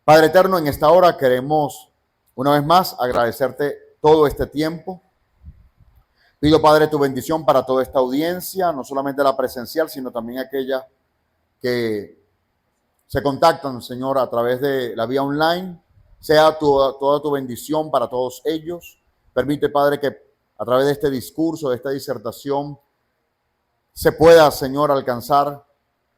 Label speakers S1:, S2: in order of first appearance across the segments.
S1: Padre eterno, en esta hora queremos una vez más agradecerte todo este tiempo. Pido, Padre, tu bendición para toda esta audiencia, no solamente la presencial, sino también aquella que se contactan, Señor, a través de la vía online. Sea toda tu bendición para todos ellos. Permite, Padre, que a través de este discurso, de esta disertación, se pueda, Señor, alcanzar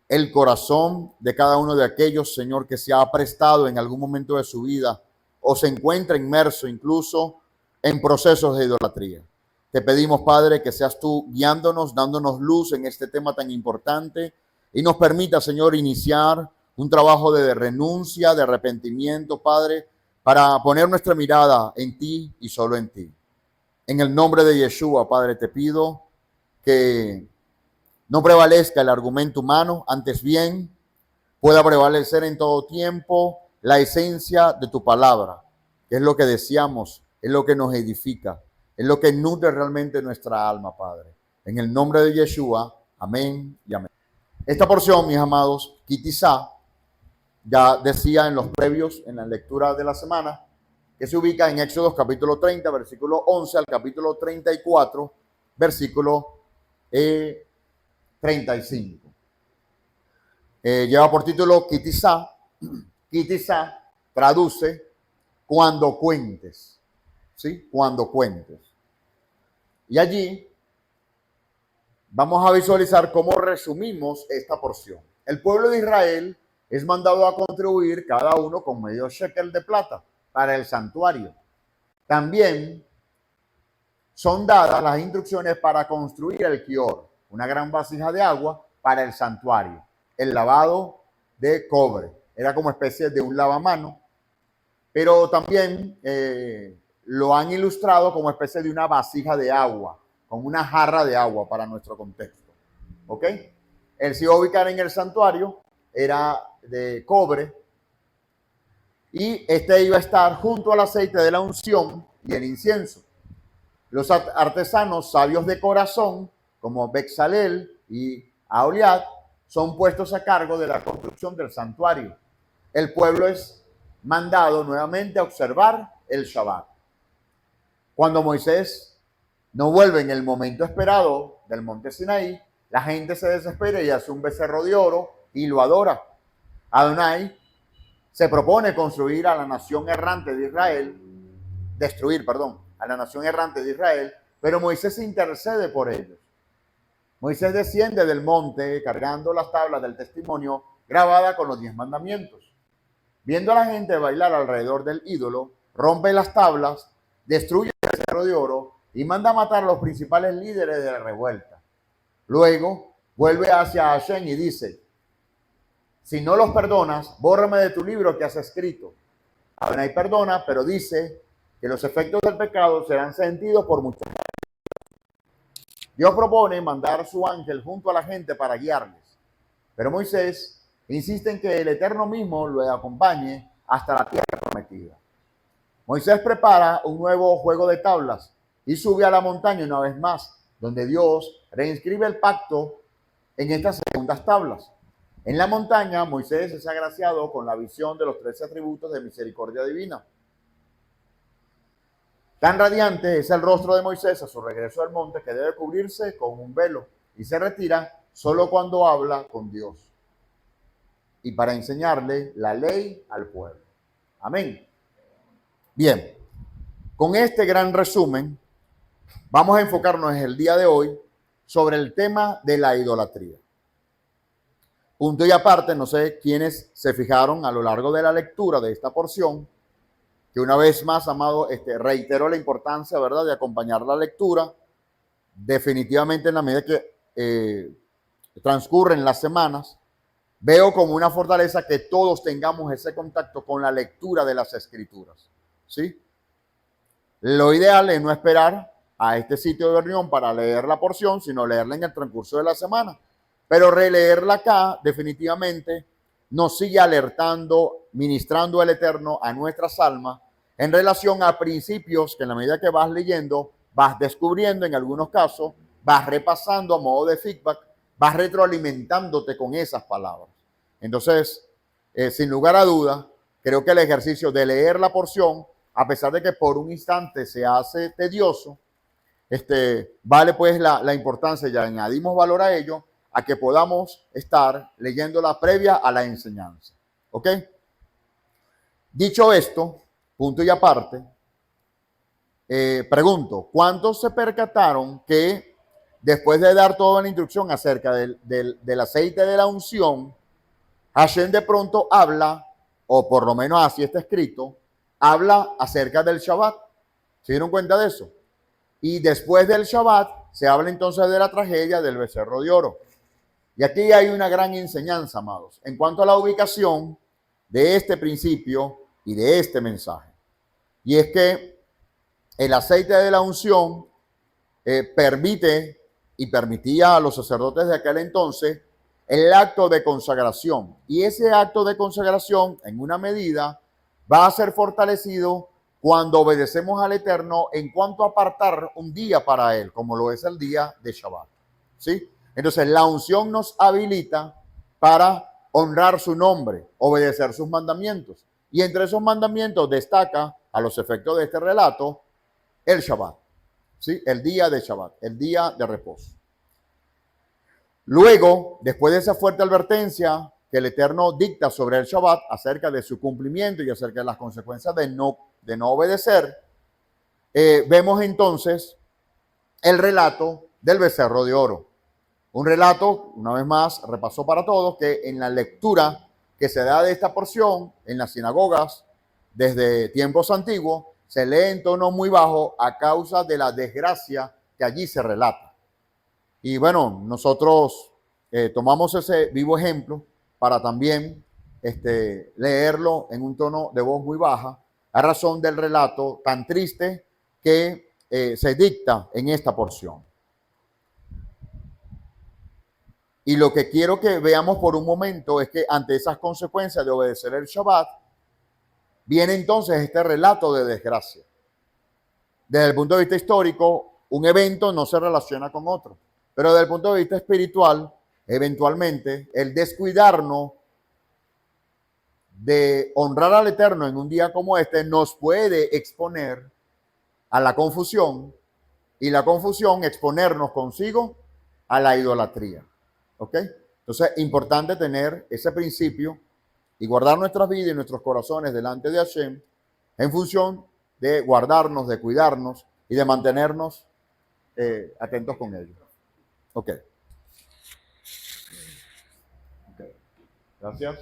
S1: el corazón de cada uno de aquellos, Señor, que se ha prestado en algún momento de su vida o se encuentra inmerso incluso en procesos de idolatría. Te pedimos, Padre, que seas tú guiándonos, dándonos luz en este tema tan importante y nos permita, Señor, iniciar un trabajo de renuncia, de arrepentimiento, Padre, para poner nuestra mirada en ti y solo en ti. En el nombre de Yeshua, Padre, te pido que no prevalezca el argumento humano, antes bien pueda prevalecer en todo tiempo la esencia de tu palabra, que es lo que deseamos, es lo que nos edifica, es lo que nutre realmente nuestra alma, Padre. En el nombre de Yeshua, amén y amén. Esta porción, mis amados, quizá ya decía en los previos, en la lectura de la semana, que se ubica en Éxodo capítulo 30, versículo 11 al capítulo 34, versículo 35. Lleva por título quizá. Quizá traduce cuando cuentes, ¿sí? Cuando cuentes. Y allí vamos a visualizar cómo resumimos esta porción. El pueblo de Israel es mandado a contribuir cada uno con medio shekel de plata para el santuario. También son dadas las instrucciones para construir el kior, una gran vasija de agua para el santuario. El lavado de cobre era como especie de un lavamano, pero también lo han ilustrado como especie de una vasija de agua, como una jarra de agua para nuestro contexto. ¿Ok? Él se iba a ubicar en el santuario, era de cobre, y este iba a estar junto al aceite de la unción y el incienso. Los artesanos sabios de corazón, como Bezalel y Aholiab, son puestos a cargo de la construcción del santuario. El pueblo es mandado nuevamente a observar el Shabbat. Cuando Moisés no vuelve en el momento esperado del monte Sinaí, la gente se desespera y hace un becerro de oro y lo adora. Adonai se propone construir a la nación errante de Israel, destruir, perdón, a la nación errante de Israel, pero Moisés intercede por ellos. Moisés desciende del monte cargando las tablas del testimonio grabada con los 10 mandamientos. Viendo a la gente bailar alrededor del ídolo, rompe las tablas, destruye el becerro de oro y manda a matar a los principales líderes de la revuelta. Luego vuelve hacia Hashem y dice: si no los perdonas, bórrame de tu libro que has escrito. Adonai perdona, pero dice que los efectos del pecado serán sentidos por muchos. Dios propone mandar a su ángel junto a la gente para guiarles, pero Moisés insiste en que el Eterno mismo lo acompañe hasta la tierra prometida. Moisés prepara un nuevo juego de tablas y sube a la montaña una vez más, donde Dios reinscribe el pacto en estas segundas tablas. En la montaña, Moisés es agraciado con la visión de los 13 atributos de misericordia divina. Tan radiante es el rostro de Moisés a su regreso al monte que debe cubrirse con un velo y se retira solo cuando habla con Dios y para enseñarle la ley al pueblo. Amén. Bien, con este gran resumen vamos a enfocarnos el día de hoy sobre el tema de la idolatría. Punto y aparte, no sé quiénes se fijaron a lo largo de la lectura de esta porción, que una vez más, amado, reitero la importancia, ¿verdad?, de acompañar la lectura. Definitivamente, en la medida que transcurren las semanas, veo como una fortaleza que todos tengamos ese contacto con la lectura de las Escrituras, ¿sí? Lo ideal es no esperar a este sitio de reunión para leer la porción, sino leerla en el transcurso de la semana. Pero releerla acá definitivamente nos sigue alertando, ministrando el Eterno a nuestras almas en relación a principios que en la medida que vas leyendo, vas descubriendo en algunos casos, vas repasando a modo de feedback vas retroalimentándote con esas palabras. Entonces, sin lugar a dudas, creo que el ejercicio de leer la porción, a pesar de que por un instante se hace tedioso, vale pues la importancia, ya añadimos valor a ello, a que podamos estar leyéndola previa a la enseñanza. ¿Ok? Dicho esto, punto y aparte, pregunto, ¿cuántos se percataron que después de dar toda la instrucción acerca del aceite de la unción, Hashem de pronto habla, o por lo menos así está escrito, habla acerca del Shabbat? ¿Se dieron cuenta de eso? Y después del Shabbat se habla entonces de la tragedia del becerro de oro. Y aquí hay una gran enseñanza, amados, en cuanto a la ubicación de este principio y de este mensaje. Y es que el aceite de la unción permite y permitía a los sacerdotes de aquel entonces el acto de consagración. Y ese acto de consagración, en una medida, va a ser fortalecido cuando obedecemos al Eterno en cuanto a apartar un día para Él, como lo es el día de Shabbat. ¿Sí? Entonces, la unción nos habilita para honrar su nombre, obedecer sus mandamientos. Y entre esos mandamientos destaca, a los efectos de este relato, el Shabbat. ¿Sí? El día de Shabbat, el día de reposo. Luego, después de esa fuerte advertencia que el Eterno dicta sobre el Shabbat acerca de su cumplimiento y acerca de las consecuencias de no obedecer, vemos entonces el relato del becerro de oro. Un relato, una vez más, repaso para todos, que en la lectura que se da de esta porción en las sinagogas desde tiempos antiguos, se lee en tono muy bajo a causa de la desgracia que allí se relata. Y bueno, nosotros tomamos ese vivo ejemplo para también leerlo en un tono de voz muy baja, a razón del relato tan triste que se dicta en esta porción. Y lo que quiero que veamos por un momento es que ante esas consecuencias de obedecer el Shabbat, viene entonces este relato de desgracia. Desde el punto de vista histórico, un evento no se relaciona con otro, pero desde el punto de vista espiritual, eventualmente, el descuidarnos de honrar al Eterno en un día como este nos puede exponer a la confusión, y la confusión exponernos consigo a la idolatría. ¿Ok? Entonces, importante tener ese principio y guardar nuestras vidas y nuestros corazones delante de Hashem en función de guardarnos, de cuidarnos y de mantenernos atentos con ello. Ok. Gracias.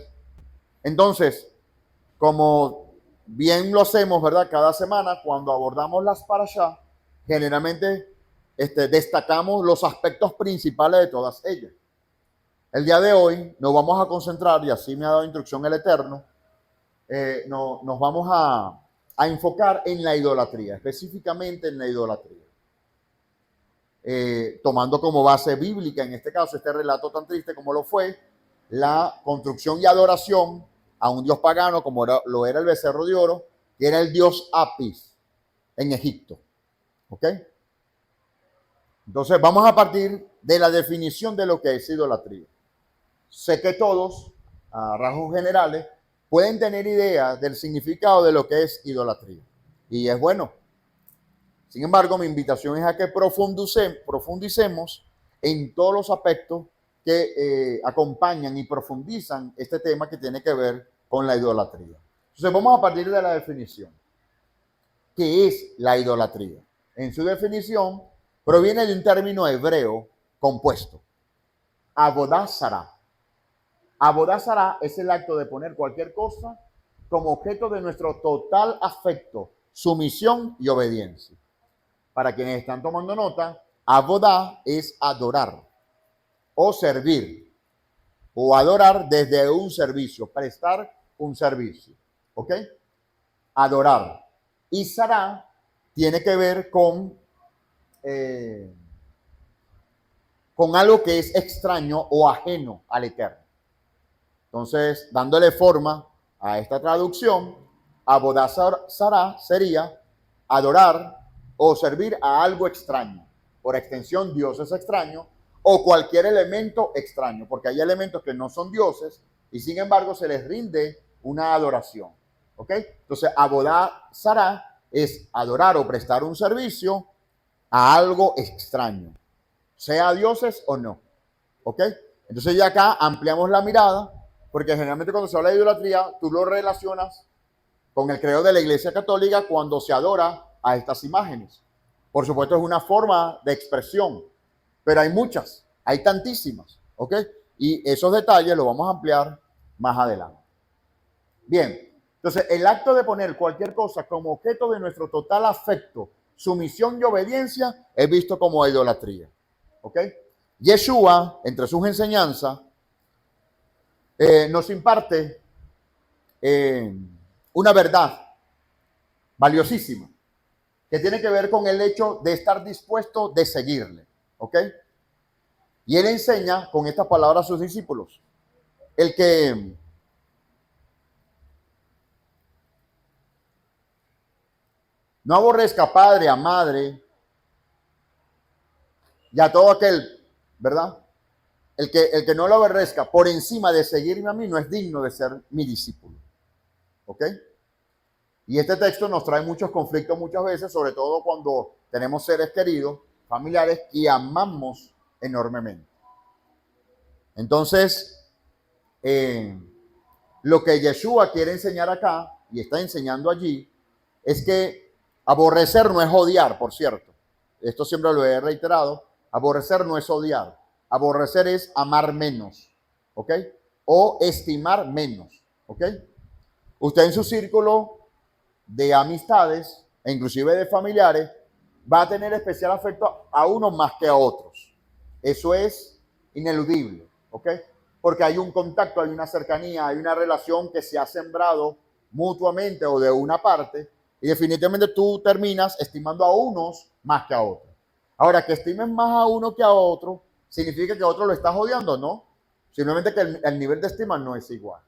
S1: Entonces, como bien lo hacemos, ¿verdad? Cada semana, cuando abordamos las parashá, generalmente destacamos los aspectos principales de todas ellas. El día de hoy nos vamos a concentrar, y así me ha dado instrucción el Eterno, nos vamos a enfocar en la idolatría, específicamente en la idolatría. Tomando como base bíblica, en este caso, este relato tan triste como lo fue, la construcción y adoración a un dios pagano como lo era el becerro de oro, que era el dios Apis en Egipto. ¿Ok? Entonces vamos a partir de la definición de lo que es idolatría. Sé que todos, a rasgos generales, pueden tener idea del significado de lo que es idolatría. Y es bueno. Sin embargo, mi invitación es a que profundicemos en todos los aspectos que acompañan y profundizan este tema que tiene que ver con la idolatría. Entonces, vamos a partir de la definición. ¿Qué es la idolatría? En su definición, proviene de un término hebreo compuesto. Avodah zará. Avodah zará es el acto de poner cualquier cosa como objeto de nuestro total afecto, sumisión y obediencia. Para quienes están tomando nota, Avodah es adorar o servir, o adorar desde un servicio, prestar un servicio. ¿Ok? Adorar. Y zará tiene que ver con algo que es extraño o ajeno al Eterno. Entonces, dándole forma a esta traducción, Avodah zará sería adorar o servir a algo extraño. Por extensión, Dios es extraño, o cualquier elemento extraño, porque hay elementos que no son dioses y sin embargo se les rinde una adoración. ¿Ok? Entonces, abodá Sará es adorar o prestar un servicio a algo extraño, sea dioses o no. ¿Ok? Entonces ya acá ampliamos la mirada, porque generalmente cuando se habla de idolatría, tú lo relacionas con el credo de la Iglesia Católica cuando se adora a estas imágenes. Por supuesto es una forma de expresión, pero hay muchas, hay tantísimas, ¿ok? Y esos detalles los vamos a ampliar más adelante. Bien, entonces el acto de poner cualquier cosa como objeto de nuestro total afecto, sumisión y obediencia es visto como idolatría, ¿ok? Yeshua, entre sus enseñanzas, nos imparte una verdad valiosísima que tiene que ver con el hecho de estar dispuesto de seguirle, ¿ok? Y él enseña con estas palabras a sus discípulos, el que no aborrezca a padre, a madre y a todo aquel, ¿verdad? El que no lo aborrezca por encima de seguirme a mí no es digno de ser mi discípulo, ¿ok? Y este texto nos trae muchos conflictos muchas veces, sobre todo cuando tenemos seres queridos, familiares que amamos enormemente. Entonces, lo que Yeshua quiere enseñar acá y está enseñando allí es que aborrecer no es odiar, por cierto. Esto siempre lo he reiterado. Aborrecer no es odiar. Aborrecer es amar menos, ¿ok? O estimar menos, ¿ok? Usted en su círculo de amistades e inclusive de familiares va a tener especial afecto a unos más que a otros. Eso es ineludible, ¿ok? Porque hay un contacto, hay una cercanía, hay una relación que se ha sembrado mutuamente o de una parte y definitivamente tú terminas estimando a unos más que a otros. Ahora, que estimes más a uno que a otro, ¿significa que a otro lo estás odiando? No. Simplemente que el nivel de estima no es igual.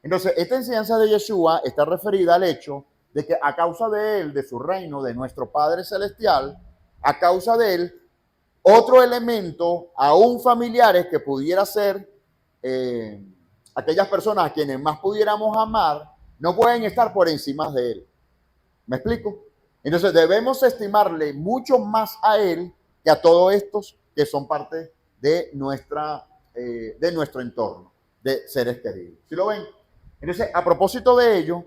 S1: Entonces, esta enseñanza de Yeshua está referida al hecho de que a causa de él, de su reino, de nuestro Padre Celestial, a causa de él, otro elemento, aún familiares que pudiera ser aquellas personas a quienes más pudiéramos amar, no pueden estar por encima de él. ¿Me explico? Entonces debemos estimarle mucho más a él que a todos estos que son parte de nuestro entorno, de seres queridos. ¿Sí lo ven? Entonces, a propósito de ello,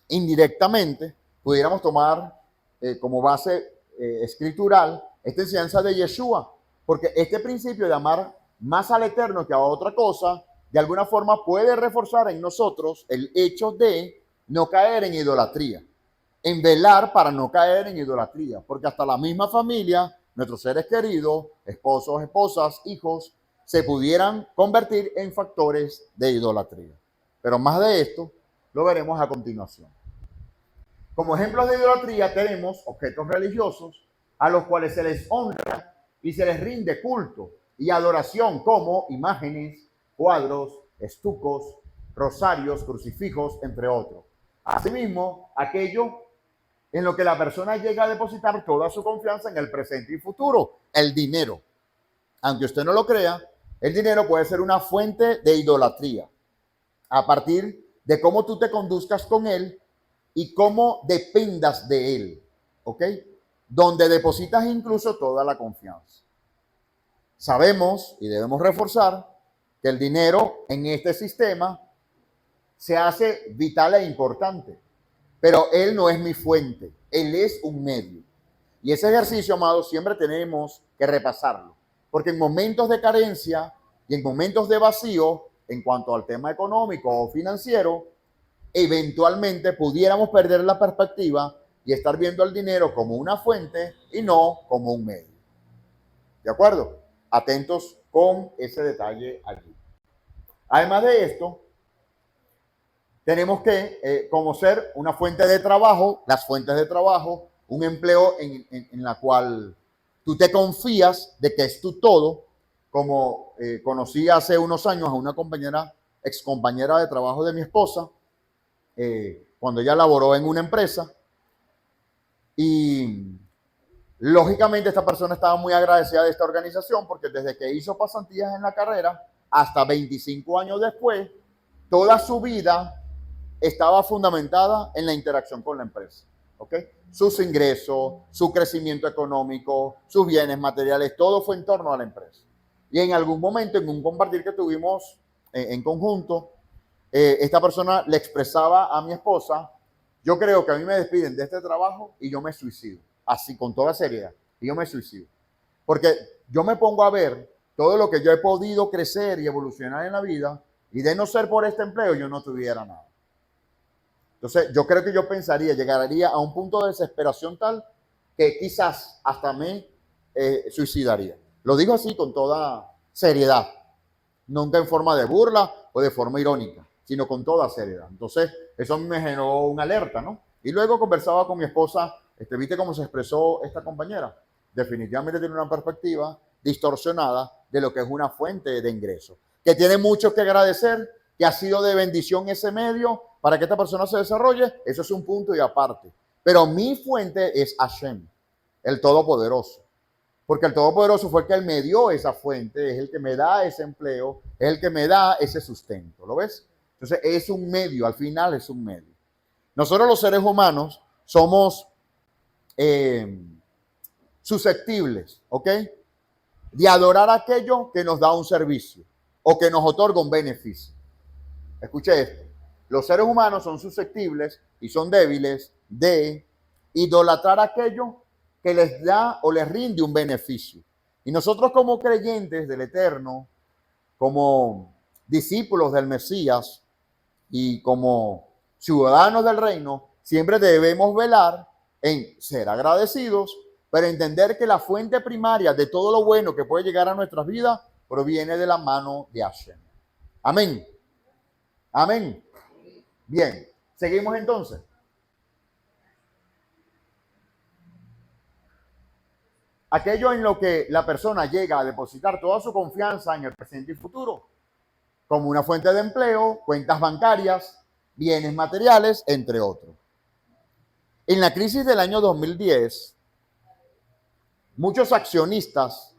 S1: indirectamente, pudiéramos tomar como base escritural esta enseñanza de Yeshua, porque este principio de amar más al Eterno que a otra cosa, de alguna forma puede reforzar en nosotros el hecho de no caer en idolatría, en velar para no caer en idolatría, porque hasta la misma familia, nuestros seres queridos, esposos, esposas, hijos, se pudieran convertir en factores de idolatría. Pero más de esto lo veremos a continuación. Como ejemplos de idolatría tenemos objetos religiosos a los cuales se les honra y se les rinde culto y adoración como imágenes, cuadros, estucos, rosarios, crucifijos, entre otros. Asimismo, aquello en lo que la persona llega a depositar toda su confianza en el presente y futuro, el dinero. Aunque usted no lo crea, el dinero puede ser una fuente de idolatría a partir de cómo tú te conduzcas con él y cómo dependas de él, ¿ok? Donde depositas incluso toda la confianza. Sabemos y debemos reforzar que el dinero en este sistema se hace vital e importante, pero él no es mi fuente, él es un medio. Y ese ejercicio, amados, siempre tenemos que repasarlo, porque en momentos de carencia y en momentos de vacío, en cuanto al tema económico o financiero, eventualmente pudiéramos perder la perspectiva y estar viendo el dinero como una fuente y no como un medio. ¿De acuerdo? Atentos con ese detalle allí. Además de esto, tenemos que conocer una fuente de trabajo, las fuentes de trabajo, un empleo en la cual tú te confías de que es tu todo, como conocí hace unos años a una compañera, ex compañera de trabajo de mi esposa, cuando ella laboró en una empresa y Lógicamente, esta persona estaba muy agradecida de esta organización porque desde que hizo pasantías en la carrera hasta 25 años después, toda su vida estaba fundamentada en la interacción con la empresa. ¿Ok? Sus ingresos, su crecimiento económico, sus bienes materiales, todo fue en torno a la empresa. Y en algún momento, en un compartir que tuvimos en conjunto, esta persona le expresaba a mi esposa: yo creo que a mí me despiden de este trabajo y yo me suicido, así con toda seriedad, y yo me suicido. Porque yo me pongo a ver todo lo que yo he podido crecer y evolucionar en la vida, y de no ser por este empleo yo no tuviera nada. Entonces, yo creo que yo pensaría, llegaría a un punto de desesperación tal que quizás hasta me suicidaría. Lo digo así con toda seriedad, nunca en forma de burla o de forma irónica, sino con toda seriedad. Entonces, eso me generó una alerta, ¿no? Y luego conversaba con mi esposa, ¿viste cómo se expresó esta compañera? Definitivamente tiene una perspectiva distorsionada de lo que es una fuente de ingreso, que tiene mucho que agradecer, que ha sido de bendición ese medio para que esta persona se desarrolle. Eso es un punto y aparte. Pero mi fuente es Hashem, el Todopoderoso. Porque el Todopoderoso fue el que me dio esa fuente, es el que me da ese empleo, es el que me da ese sustento. ¿Lo ves? Entonces es un medio, al final es un medio. Nosotros los seres humanos somos susceptibles, ¿ok? De adorar aquello que nos da un servicio o que nos otorga un beneficio. Escuche esto. Los seres humanos son susceptibles y son débiles de idolatrar aquello que les da o les rinde un beneficio. Y nosotros como creyentes del Eterno, como discípulos del Mesías y como ciudadanos del reino, siempre debemos velar en ser agradecidos, pero entender que la fuente primaria de todo lo bueno que puede llegar a nuestras vidas proviene de la mano de Hashem. Amén. Amén. Bien, seguimos entonces. Aquello en lo que la persona llega a depositar toda su confianza en el presente y futuro, como una fuente de empleo, cuentas bancarias, bienes materiales, entre otros. En la crisis del año 2010, muchos accionistas,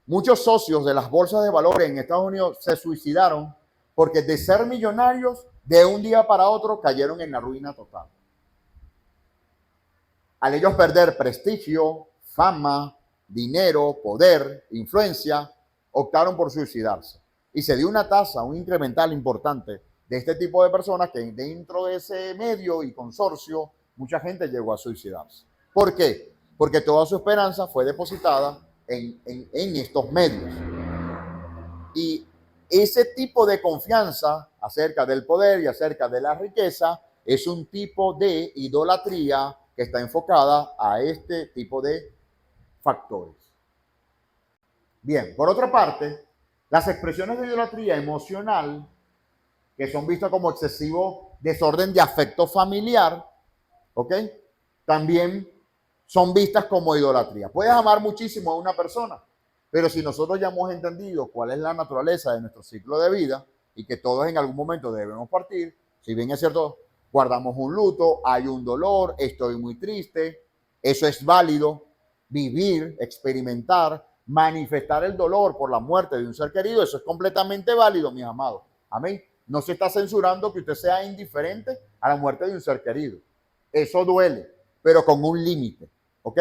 S1: muchos socios de las bolsas de valores en Estados Unidos se suicidaron porque de ser millonarios, de un día para otro cayeron en la ruina total. Al ellos perder prestigio, fama, dinero, poder, influencia, optaron por suicidarse. Y se dio una tasa, un incremental importante de este tipo de personas que dentro de ese medio y consorcio, mucha gente llegó a suicidarse. ¿Por qué? Porque toda su esperanza fue depositada en estos medios. Y ese tipo de confianza acerca del poder y acerca de la riqueza es un tipo de idolatría que está enfocada a este tipo de factores. Bien, por otra parte, las expresiones de idolatría emocional, que son vistas como excesivo desorden de afecto familiar, ¿ok? También son vistas como idolatría. Puedes amar muchísimo a una persona, pero si nosotros ya hemos entendido cuál es la naturaleza de nuestro ciclo de vida y que todos en algún momento debemos partir, si bien es cierto, guardamos un luto, hay un dolor, estoy muy triste, eso es válido, vivir, experimentar, manifestar el dolor por la muerte de un ser querido, eso es completamente válido, mis amados. Amén. No se está censurando que usted sea indiferente a la muerte de un ser querido. Eso duele, pero con un límite, ¿ok?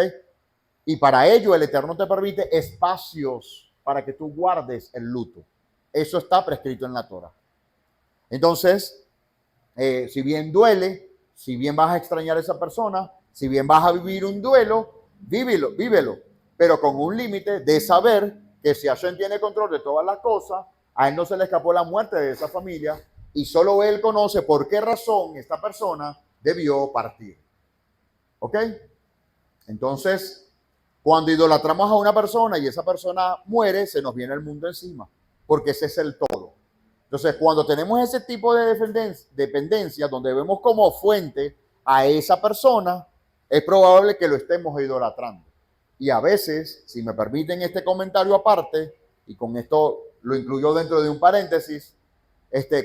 S1: Y para ello el Eterno te permite espacios para que tú guardes el luto. Eso está prescrito en la Torah. Entonces, si bien duele, si bien vas a extrañar a esa persona, si bien vas a vivir un duelo, vívelo, pero con un límite de saber que si Hashem tiene control de todas las cosas, a él no se le escapó la muerte de esa familia y solo él conoce por qué razón esta persona debió partir. ¿Ok? Entonces, cuando idolatramos a una persona y esa persona muere, se nos viene el mundo encima, porque ese es el todo. Entonces, cuando tenemos ese tipo de dependencia, donde vemos como fuente a esa persona, es probable que lo estemos idolatrando. Y a veces, si me permiten este comentario aparte, y con esto lo incluyo dentro de un paréntesis,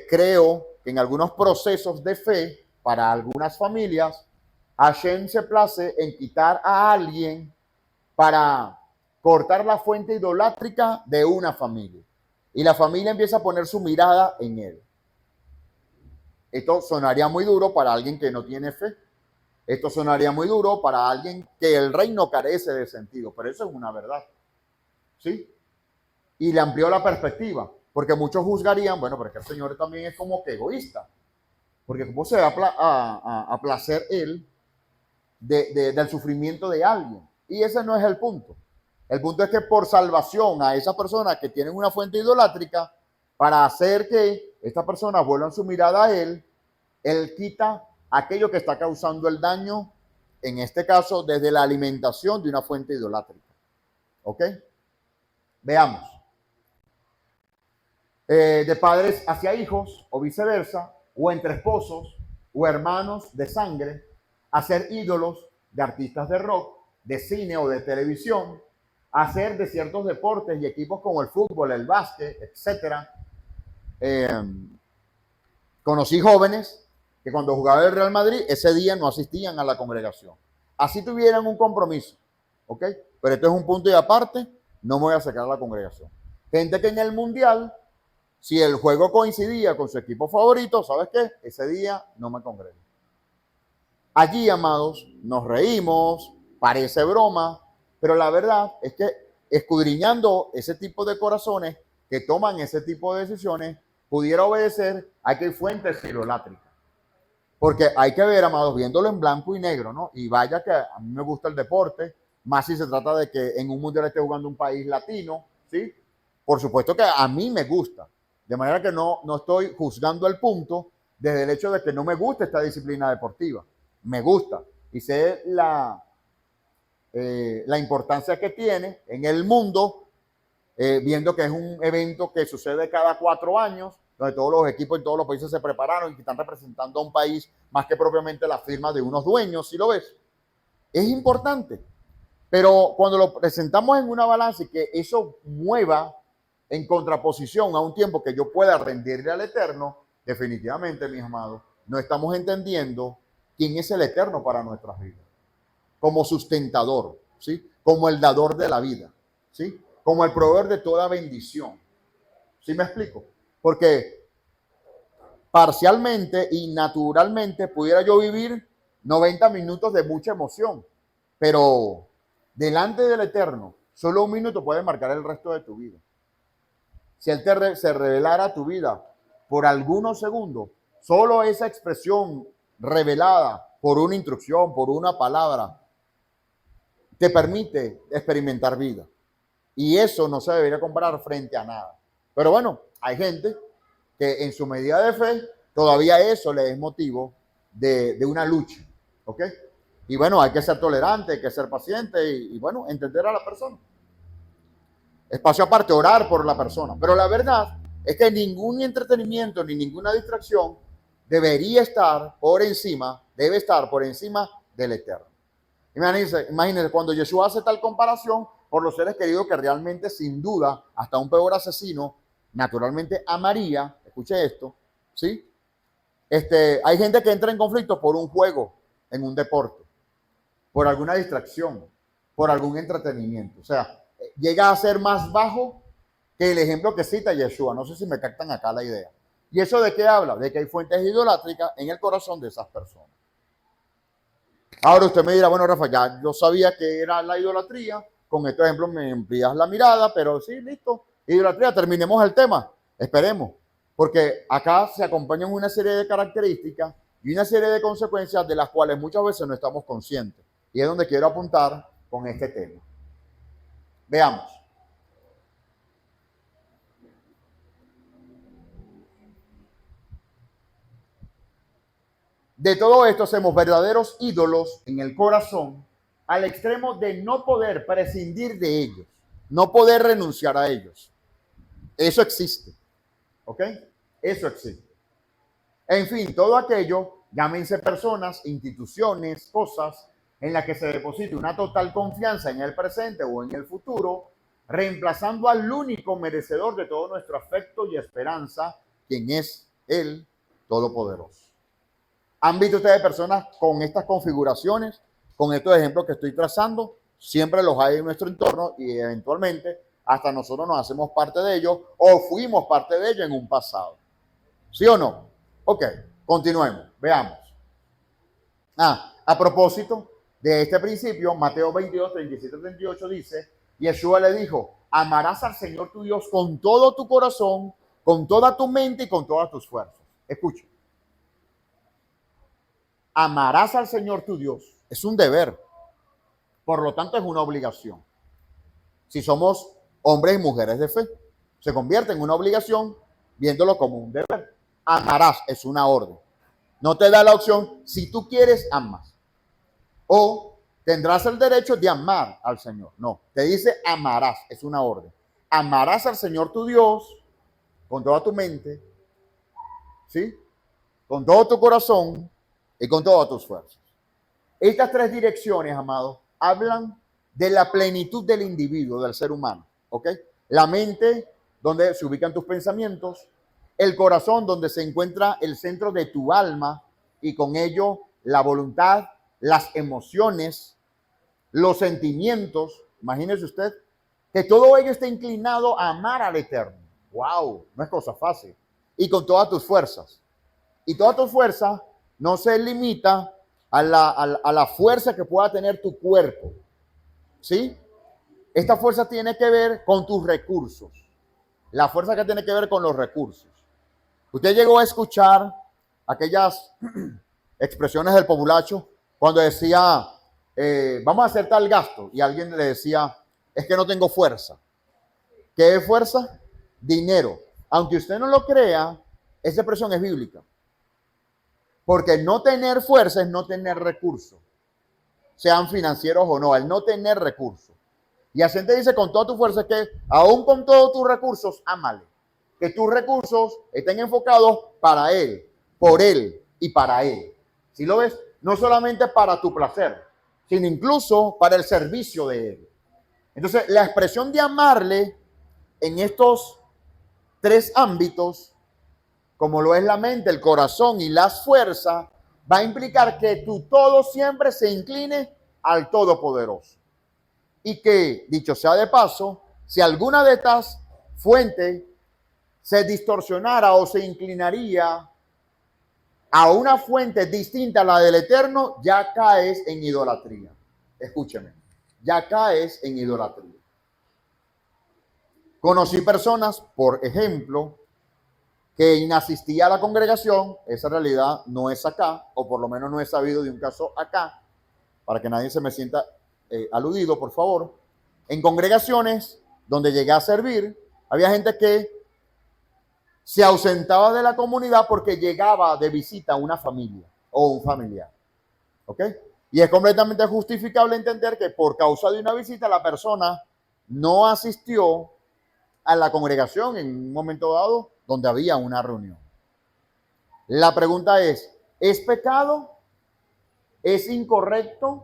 S1: creo que en algunos procesos de fe, para algunas familias, Hashem se place en quitar a alguien para cortar la fuente idolátrica de una familia. Y la familia empieza a poner su mirada en él. Esto sonaría muy duro para alguien que no tiene fe. Esto sonaría muy duro para alguien que el reino carece de sentido, pero eso es una verdad. ¿Sí? Y le amplió la perspectiva, porque muchos juzgarían, bueno, porque el Señor también es como que egoísta, porque cómo se va a placer él del sufrimiento de alguien. Y ese no es el punto. El punto es que por salvación a esa persona que tiene una fuente idolátrica, para hacer que esta persona vuelva su mirada a él quita aquello que está causando el daño, en este caso desde la alimentación de una fuente idolátrica. ¿Ok? Veamos. De padres hacia hijos o viceversa, o entre esposos o hermanos de sangre, hacer ídolos de artistas de rock, de cine o de televisión, hacer de ciertos deportes y equipos como el fútbol, el básquet, etc. Conocí jóvenes que cuando jugaba el Real Madrid, ese día no asistían a la congregación. Así tuvieran un compromiso, ¿ok? Pero esto es un punto y aparte, no me voy a sacar a la congregación. Gente que en el Mundial, si el juego coincidía con su equipo favorito, ¿sabes qué? Ese día no me congrego. Allí, amados, nos reímos, parece broma, pero la verdad es que escudriñando ese tipo de corazones que toman ese tipo de decisiones, pudiera obedecer a que hay fuentes idolátricas. Porque hay que ver, amados, viéndolo en blanco y negro, ¿no? Y vaya que a mí me gusta el deporte, más si se trata de que en un mundial esté jugando un país latino, ¿sí? Por supuesto que a mí me gusta. De manera que no estoy juzgando el punto desde el hecho de que no me gusta esta disciplina deportiva. Me gusta. Y sé la importancia que tiene en el mundo, viendo que es un evento que sucede cada 4 años, donde todos los equipos en todos los países se prepararon y que están representando a un país más que propiamente la firma de unos dueños, si lo ves. Es importante, pero cuando lo presentamos en una balanza y que eso mueva en contraposición a un tiempo que yo pueda rendirle al Eterno, definitivamente, mis amados, no estamos entendiendo quién es el Eterno para nuestras vidas. Como sustentador, ¿sí? Como el dador de la vida, ¿sí? Como el proveedor de toda bendición. ¿Sí me explico? Porque parcialmente y naturalmente pudiera yo vivir 90 minutos de mucha emoción, pero delante del Eterno, solo un minuto puede marcar el resto de tu vida. Si Él se revelara a tu vida por algunos segundos, solo esa expresión revelada por una instrucción, por una palabra, te permite experimentar vida. Y eso no se debería comparar frente a nada. Pero bueno, hay gente que en su medida de fe, todavía eso le es motivo de una lucha. ¿Ok? Y bueno, hay que ser tolerante, hay que ser paciente y bueno, entender a la persona. Espacio aparte, orar por la persona. Pero la verdad es que ningún entretenimiento ni ninguna distracción debería estar por encima, debe estar por encima del Eterno. Imagínense cuando Yeshua hace tal comparación por los seres queridos que realmente, sin duda, hasta un peor asesino, naturalmente amaría, escuche esto, ¿sí? Hay gente que entra en conflicto por un juego, en un deporte, por alguna distracción, por algún entretenimiento. O sea, llega a ser más bajo que el ejemplo que cita Yeshua. No sé si me captan acá la idea. ¿Y eso de qué habla? De que hay fuentes idolátricas en el corazón de esas personas. Ahora usted me dirá, bueno, Rafa, ya yo sabía que era la idolatría, con estos ejemplos me amplías la mirada, pero sí, listo, idolatría, terminemos el tema, esperemos, porque acá se acompañan una serie de características y una serie de consecuencias de las cuales muchas veces no estamos conscientes, y es donde quiero apuntar con este tema. Veamos. De todo esto hacemos verdaderos ídolos en el corazón al extremo de no poder prescindir de ellos, no poder renunciar a ellos. Eso existe, ¿ok? Eso existe. En fin, todo aquello, llámense personas, instituciones, cosas, en las que se deposite una total confianza en el presente o en el futuro, reemplazando al único merecedor de todo nuestro afecto y esperanza, quien es el Todopoderoso. ¿Han visto ustedes personas con estas configuraciones, con estos ejemplos que estoy trazando? siempre los hay en nuestro entorno y eventualmente hasta nosotros nos hacemos parte de ellos o fuimos parte de ellos en un pasado. ¿Sí o no? Ok, continuemos, veamos. A propósito de este principio, Mateo 22, 37, 38 dice, Yeshua le dijo, amarás al Señor tu Dios con todo tu corazón, con toda tu mente y con todas tus fuerzas. Escucha. Amarás al Señor tu Dios. Es un deber. Por lo tanto, es una obligación. Si somos hombres y mujeres de fe, se convierte en una obligación viéndolo como un deber. Amarás es una orden. No te da la opción, si tú quieres, amas. O tendrás el derecho de amar al Señor. No, te dice amarás, es una orden. Amarás al Señor tu Dios con toda tu mente, ¿sí? Con todo tu corazón y con todas tus fuerzas. Estas tres direcciones, amados, hablan de la plenitud del individuo, del ser humano, ¿ok? La mente, donde se ubican tus pensamientos, el corazón, donde se encuentra el centro de tu alma y con ello la voluntad, las emociones, los sentimientos. Imagínese usted que todo ello está inclinado a amar al Eterno. ¡Wow! No es cosa fácil. Y con todas tus fuerzas. Y toda tu fuerza no se limita a la fuerza que pueda tener tu cuerpo. ¿Sí? Esta fuerza tiene que ver con tus recursos. La fuerza que tiene que ver con los recursos. Usted llegó a escuchar aquellas expresiones del populacho cuando decía, vamos a hacer tal gasto. Y alguien le decía, es que no tengo fuerza. ¿Qué es fuerza? Dinero. Aunque usted no lo crea, esa expresión es bíblica. Porque no tener fuerza es no tener recursos, sean financieros o no, el no tener recursos. Y así te dice con toda tu fuerza es que aún con todos tus recursos, ámale. Que tus recursos estén enfocados para Él, por Él y para Él. ¿Sí lo ves? No solamente para tu placer, sino incluso para el servicio de Él. Entonces, la expresión de amarle en estos tres ámbitos, como lo es la mente, el corazón y las fuerzas, va a implicar que tu todo siempre se incline al Todopoderoso. Y que, dicho sea de paso, si alguna de estas fuentes se distorsionara o se inclinaría a una fuente distinta a la del Eterno, ya caes en idolatría. Escúcheme, ya caes en idolatría. Conocí personas, por ejemplo, que inasistía a la congregación. Esa realidad no es acá, o por lo menos no he sabido de un caso acá, para que nadie se me sienta aludido, por favor. En congregaciones donde llegué a servir, había gente que se ausentaba de la comunidad porque llegaba de visita a una familia o un familiar. ¿Ok? Y es completamente justificable entender que por causa de una visita la persona no asistió a la congregación en un momento dado donde había una reunión. La pregunta ¿es pecado? ¿Es incorrecto?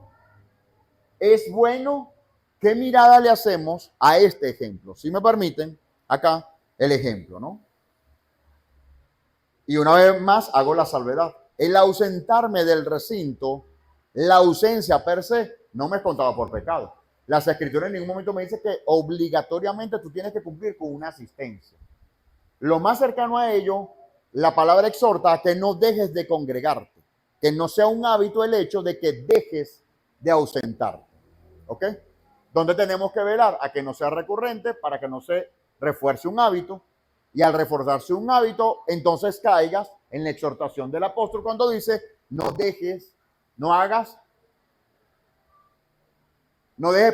S1: ¿Es bueno? ¿Qué mirada le hacemos a este ejemplo? Si me permiten, acá el ejemplo, ¿no? Y una vez más hago la salvedad. El ausentarme del recinto, la ausencia per se, no me es contado por pecado. Las escrituras en ningún momento me dicen que obligatoriamente tú tienes que cumplir con una asistencia. Lo más cercano a ello, la palabra exhorta a que no dejes de congregarte, que no sea un hábito el hecho de que dejes de ausentarte. ¿Ok? Donde tenemos que velar a que no sea recurrente para que no se refuerce un hábito, y al reforzarse un hábito, entonces caigas en la exhortación del apóstol cuando dice, no dejes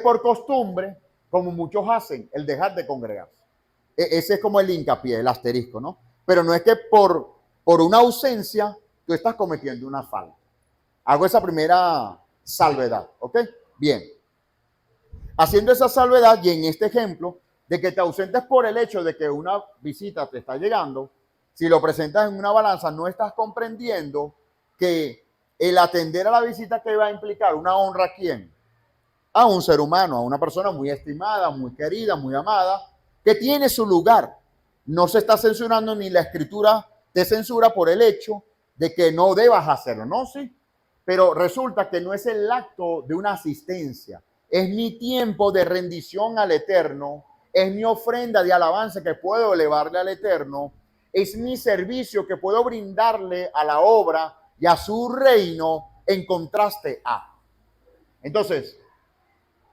S1: por costumbre, como muchos hacen, el dejar de congregarse. Ese es como el hincapié, el asterisco, ¿no? Pero no es que por una ausencia tú estás cometiendo una falta. Hago esa primera salvedad, ¿ok? Bien. Haciendo esa salvedad y en este ejemplo de que te ausentes por el hecho de que una visita te está llegando, si lo presentas en una balanza, no estás comprendiendo que el atender a la visita que va a implicar una honra a quién, a un ser humano, a una persona muy estimada, muy querida, muy amada, que tiene su lugar. No se está censurando ni la escritura te censura por el hecho de que no debas hacerlo, ¿no? Sí, pero resulta que no es el acto de una asistencia, es mi tiempo de rendición al Eterno, es mi ofrenda de alabanza que puedo elevarle al Eterno, es mi servicio que puedo brindarle a la obra y a su reino en contraste a. Entonces,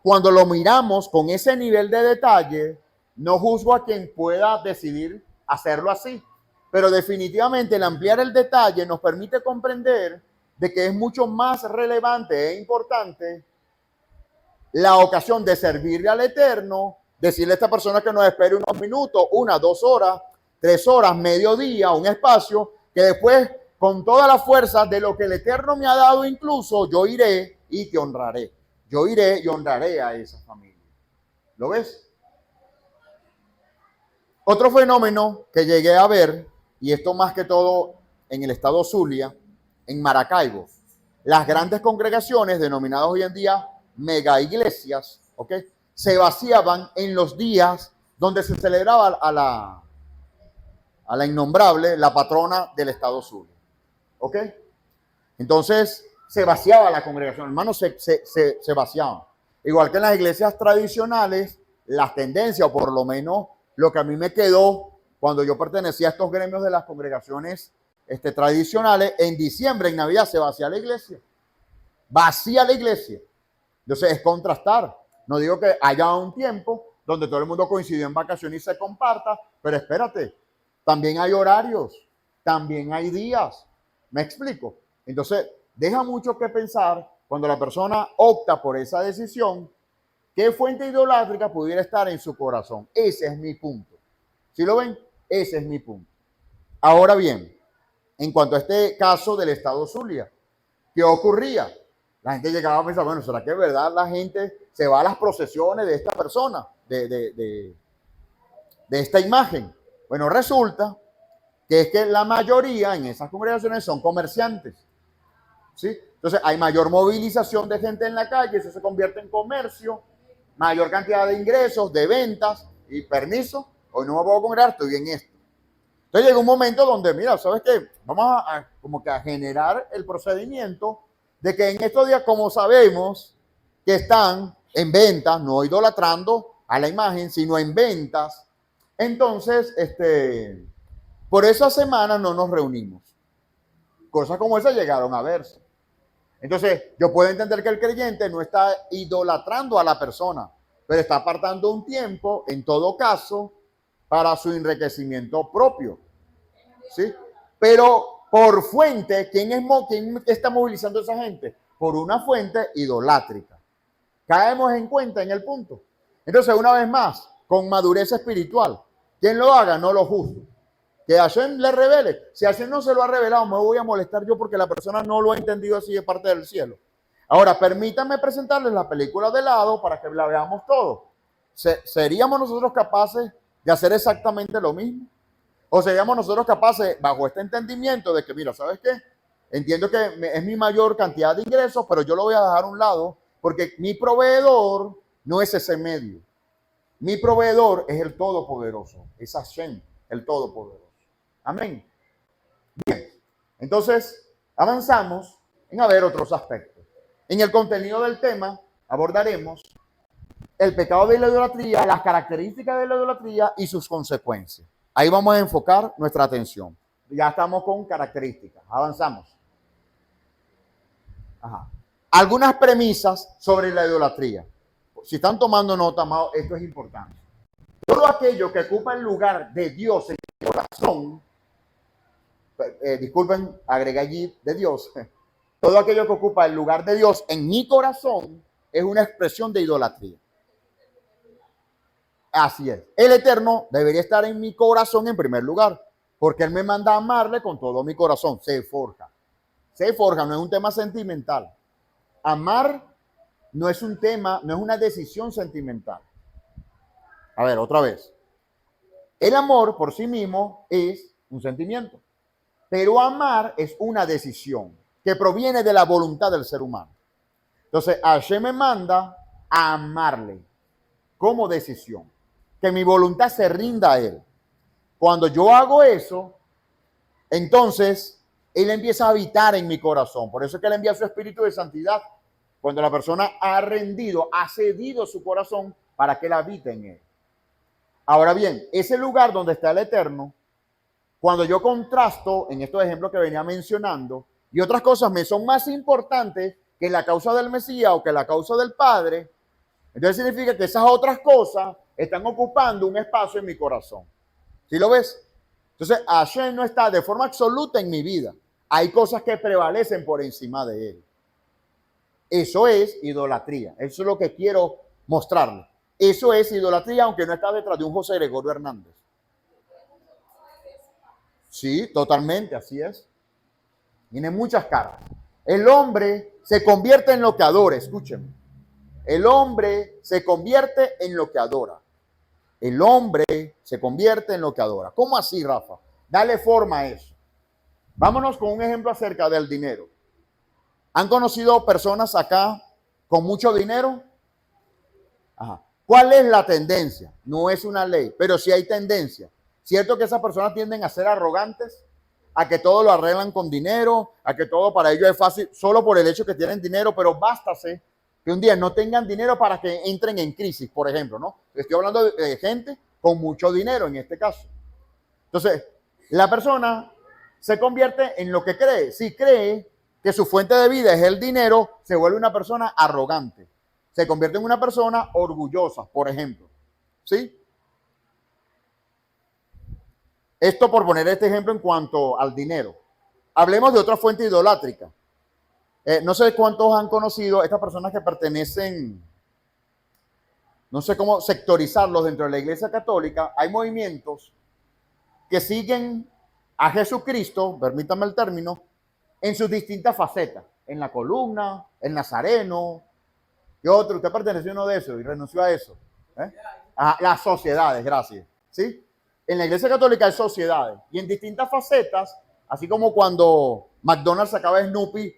S1: cuando lo miramos con ese nivel de detalle, no juzgo a quien pueda decidir hacerlo así, pero definitivamente el ampliar el detalle nos permite comprender de que es mucho más relevante e importante la ocasión de servirle al Eterno, decirle a esta persona que nos espere unos minutos, 1, 2 horas, 3 horas, mediodía, un espacio, que después con toda la fuerza de lo que el Eterno me ha dado, incluso yo iré y te honraré. Yo iré y honraré a esa familia. ¿Lo ves? Otro fenómeno que llegué a ver, y esto más que todo en el estado Zulia, en Maracaibo, las grandes congregaciones denominadas hoy en día mega iglesias, ¿ok?, se vaciaban en los días donde se celebraba a la innombrable, la patrona del estado Zulia, ¿ok? Entonces se vaciaba la congregación, hermanos, se vaciaban. Igual que en las iglesias tradicionales, las tendencias, o por lo menos lo que a mí me quedó cuando yo pertenecía a estos gremios de las congregaciones tradicionales, en diciembre, en Navidad, se vacía la iglesia. Vacía la iglesia. Entonces es contrastar. No digo que haya un tiempo donde todo el mundo coincidió en vacaciones y se comparta, pero espérate, también hay horarios, también hay días. ¿Me explico? Entonces, deja mucho que pensar cuando la persona opta por esa decisión, qué fuente idolátrica pudiera estar en su corazón. Ese es mi punto. ¿Sí lo ven? Ese es mi punto. Ahora bien, en cuanto a este caso del estado Zulia, ¿qué ocurría? La gente llegaba a pensar, bueno, ¿será que es verdad la gente se va a las procesiones de esta persona, de esta imagen? Bueno, resulta que es que la mayoría en esas congregaciones son comerciantes, ¿sí? Entonces hay mayor movilización de gente en la calle, eso se convierte en comercio, mayor cantidad de ingresos, de ventas y permiso. Hoy no me puedo congregar, estoy en esto. Entonces llega un momento donde, mira, ¿sabes qué? Vamos como que a generar el procedimiento de que en estos días, como sabemos que están en ventas, no idolatrando a la imagen, sino en ventas, entonces, por esa semana no nos reunimos. Cosas como esas llegaron a verse. Entonces, yo puedo entender que el creyente no está idolatrando a la persona, pero está apartando un tiempo, en todo caso, para su enriquecimiento propio, ¿sí? Pero por fuente, ¿quién está movilizando a esa gente? Por una fuente idolátrica. Caemos en cuenta en el punto. Entonces, una vez más, con madurez espiritual, quien lo haga, no lo juzgue. Que Hashem le revele. Si Hashem no se lo ha revelado, me voy a molestar yo porque la persona no lo ha entendido así de parte del cielo. Ahora, permítanme presentarles la película de lado para que la veamos todos. ¿Seríamos nosotros capaces de hacer exactamente lo mismo? ¿O seríamos nosotros capaces, bajo este entendimiento de que, mira, ¿sabes qué? Entiendo que es mi mayor cantidad de ingresos, pero yo lo voy a dejar a un lado porque mi proveedor no es ese medio. Mi proveedor es el Todopoderoso, es Hashem, el Todopoderoso. Amén. Bien, entonces avanzamos en a ver otros aspectos. En el contenido del tema abordaremos el pecado de la idolatría, las características de la idolatría y sus consecuencias. Ahí vamos a enfocar nuestra atención. Ya estamos con características. Avanzamos. Ajá. Algunas premisas sobre la idolatría. Si están tomando nota, amados, esto es importante. Todo aquello que ocupa el lugar de Dios en el corazón, disculpen, agregué allí de Dios. Todo aquello que ocupa el lugar de Dios en mi corazón es una expresión de idolatría. Así es. El Eterno debería estar en mi corazón en primer lugar, porque Él me manda a amarle con todo mi corazón. Se forja. Se forja, no es un tema sentimental. Amar no es un tema, no es una decisión sentimental. A ver, otra vez. El amor por sí mismo es un sentimiento, pero amar es una decisión que proviene de la voluntad del ser humano. Entonces, Hashem me manda a amarle como decisión, que mi voluntad se rinda a Él. Cuando yo hago eso, entonces Él empieza a habitar en mi corazón. Por eso es que Él envía su espíritu de santidad, Cuando la persona ha rendido, ha cedido su corazón para que él habite en él. Ahora bien, ese lugar donde está el Eterno, cuando yo contrasto en estos ejemplos que venía mencionando, y otras cosas me son más importantes que la causa del Mesías o que la causa del Padre, entonces significa que esas otras cosas están ocupando un espacio en mi corazón. ¿Sí lo ves? Entonces, Hashem no está de forma absoluta en mi vida. Hay cosas que prevalecen por encima de él. Eso es idolatría. Eso es lo que quiero mostrarle. Eso es idolatría, aunque no está detrás de un José Gregorio Hernández. Sí, totalmente, así es. Tiene muchas caras. El hombre se convierte en lo que adora, escúchenme. El hombre se convierte en lo que adora. El hombre se convierte en lo que adora. ¿Cómo así, Rafa? Dale forma a eso. Vámonos con un ejemplo acerca del dinero. ¿Han conocido personas acá con mucho dinero? Ajá. ¿Cuál es la tendencia? No es una ley, pero sí hay tendencia. ¿Cierto que esas personas tienden a ser arrogantes? A que todo lo arreglan con dinero, a que todo para ellos es fácil, solo por el hecho que tienen dinero, pero bástase que un día no tengan dinero para que entren en crisis, por ejemplo, ¿no? Estoy hablando de gente con mucho dinero en este caso. Entonces, la persona se convierte en lo que cree. Si cree que su fuente de vida es el dinero, se vuelve una persona arrogante. Se convierte en una persona orgullosa, por ejemplo. ¿Sí? Esto por poner este ejemplo en cuanto al dinero. Hablemos de otra fuente idolátrica. No sé cuántos han conocido estas personas que pertenecen, no sé cómo sectorizarlos dentro de la Iglesia Católica. Hay movimientos que siguen a Jesucristo, permítame el término, en sus distintas facetas. En la columna, el nazareno, y otro. Usted perteneció a uno de esos y renunció a eso. Las sociedades, gracias. ¿Sí? En la Iglesia Católica hay sociedades y en distintas facetas, así como cuando McDonald's sacaba Snoopy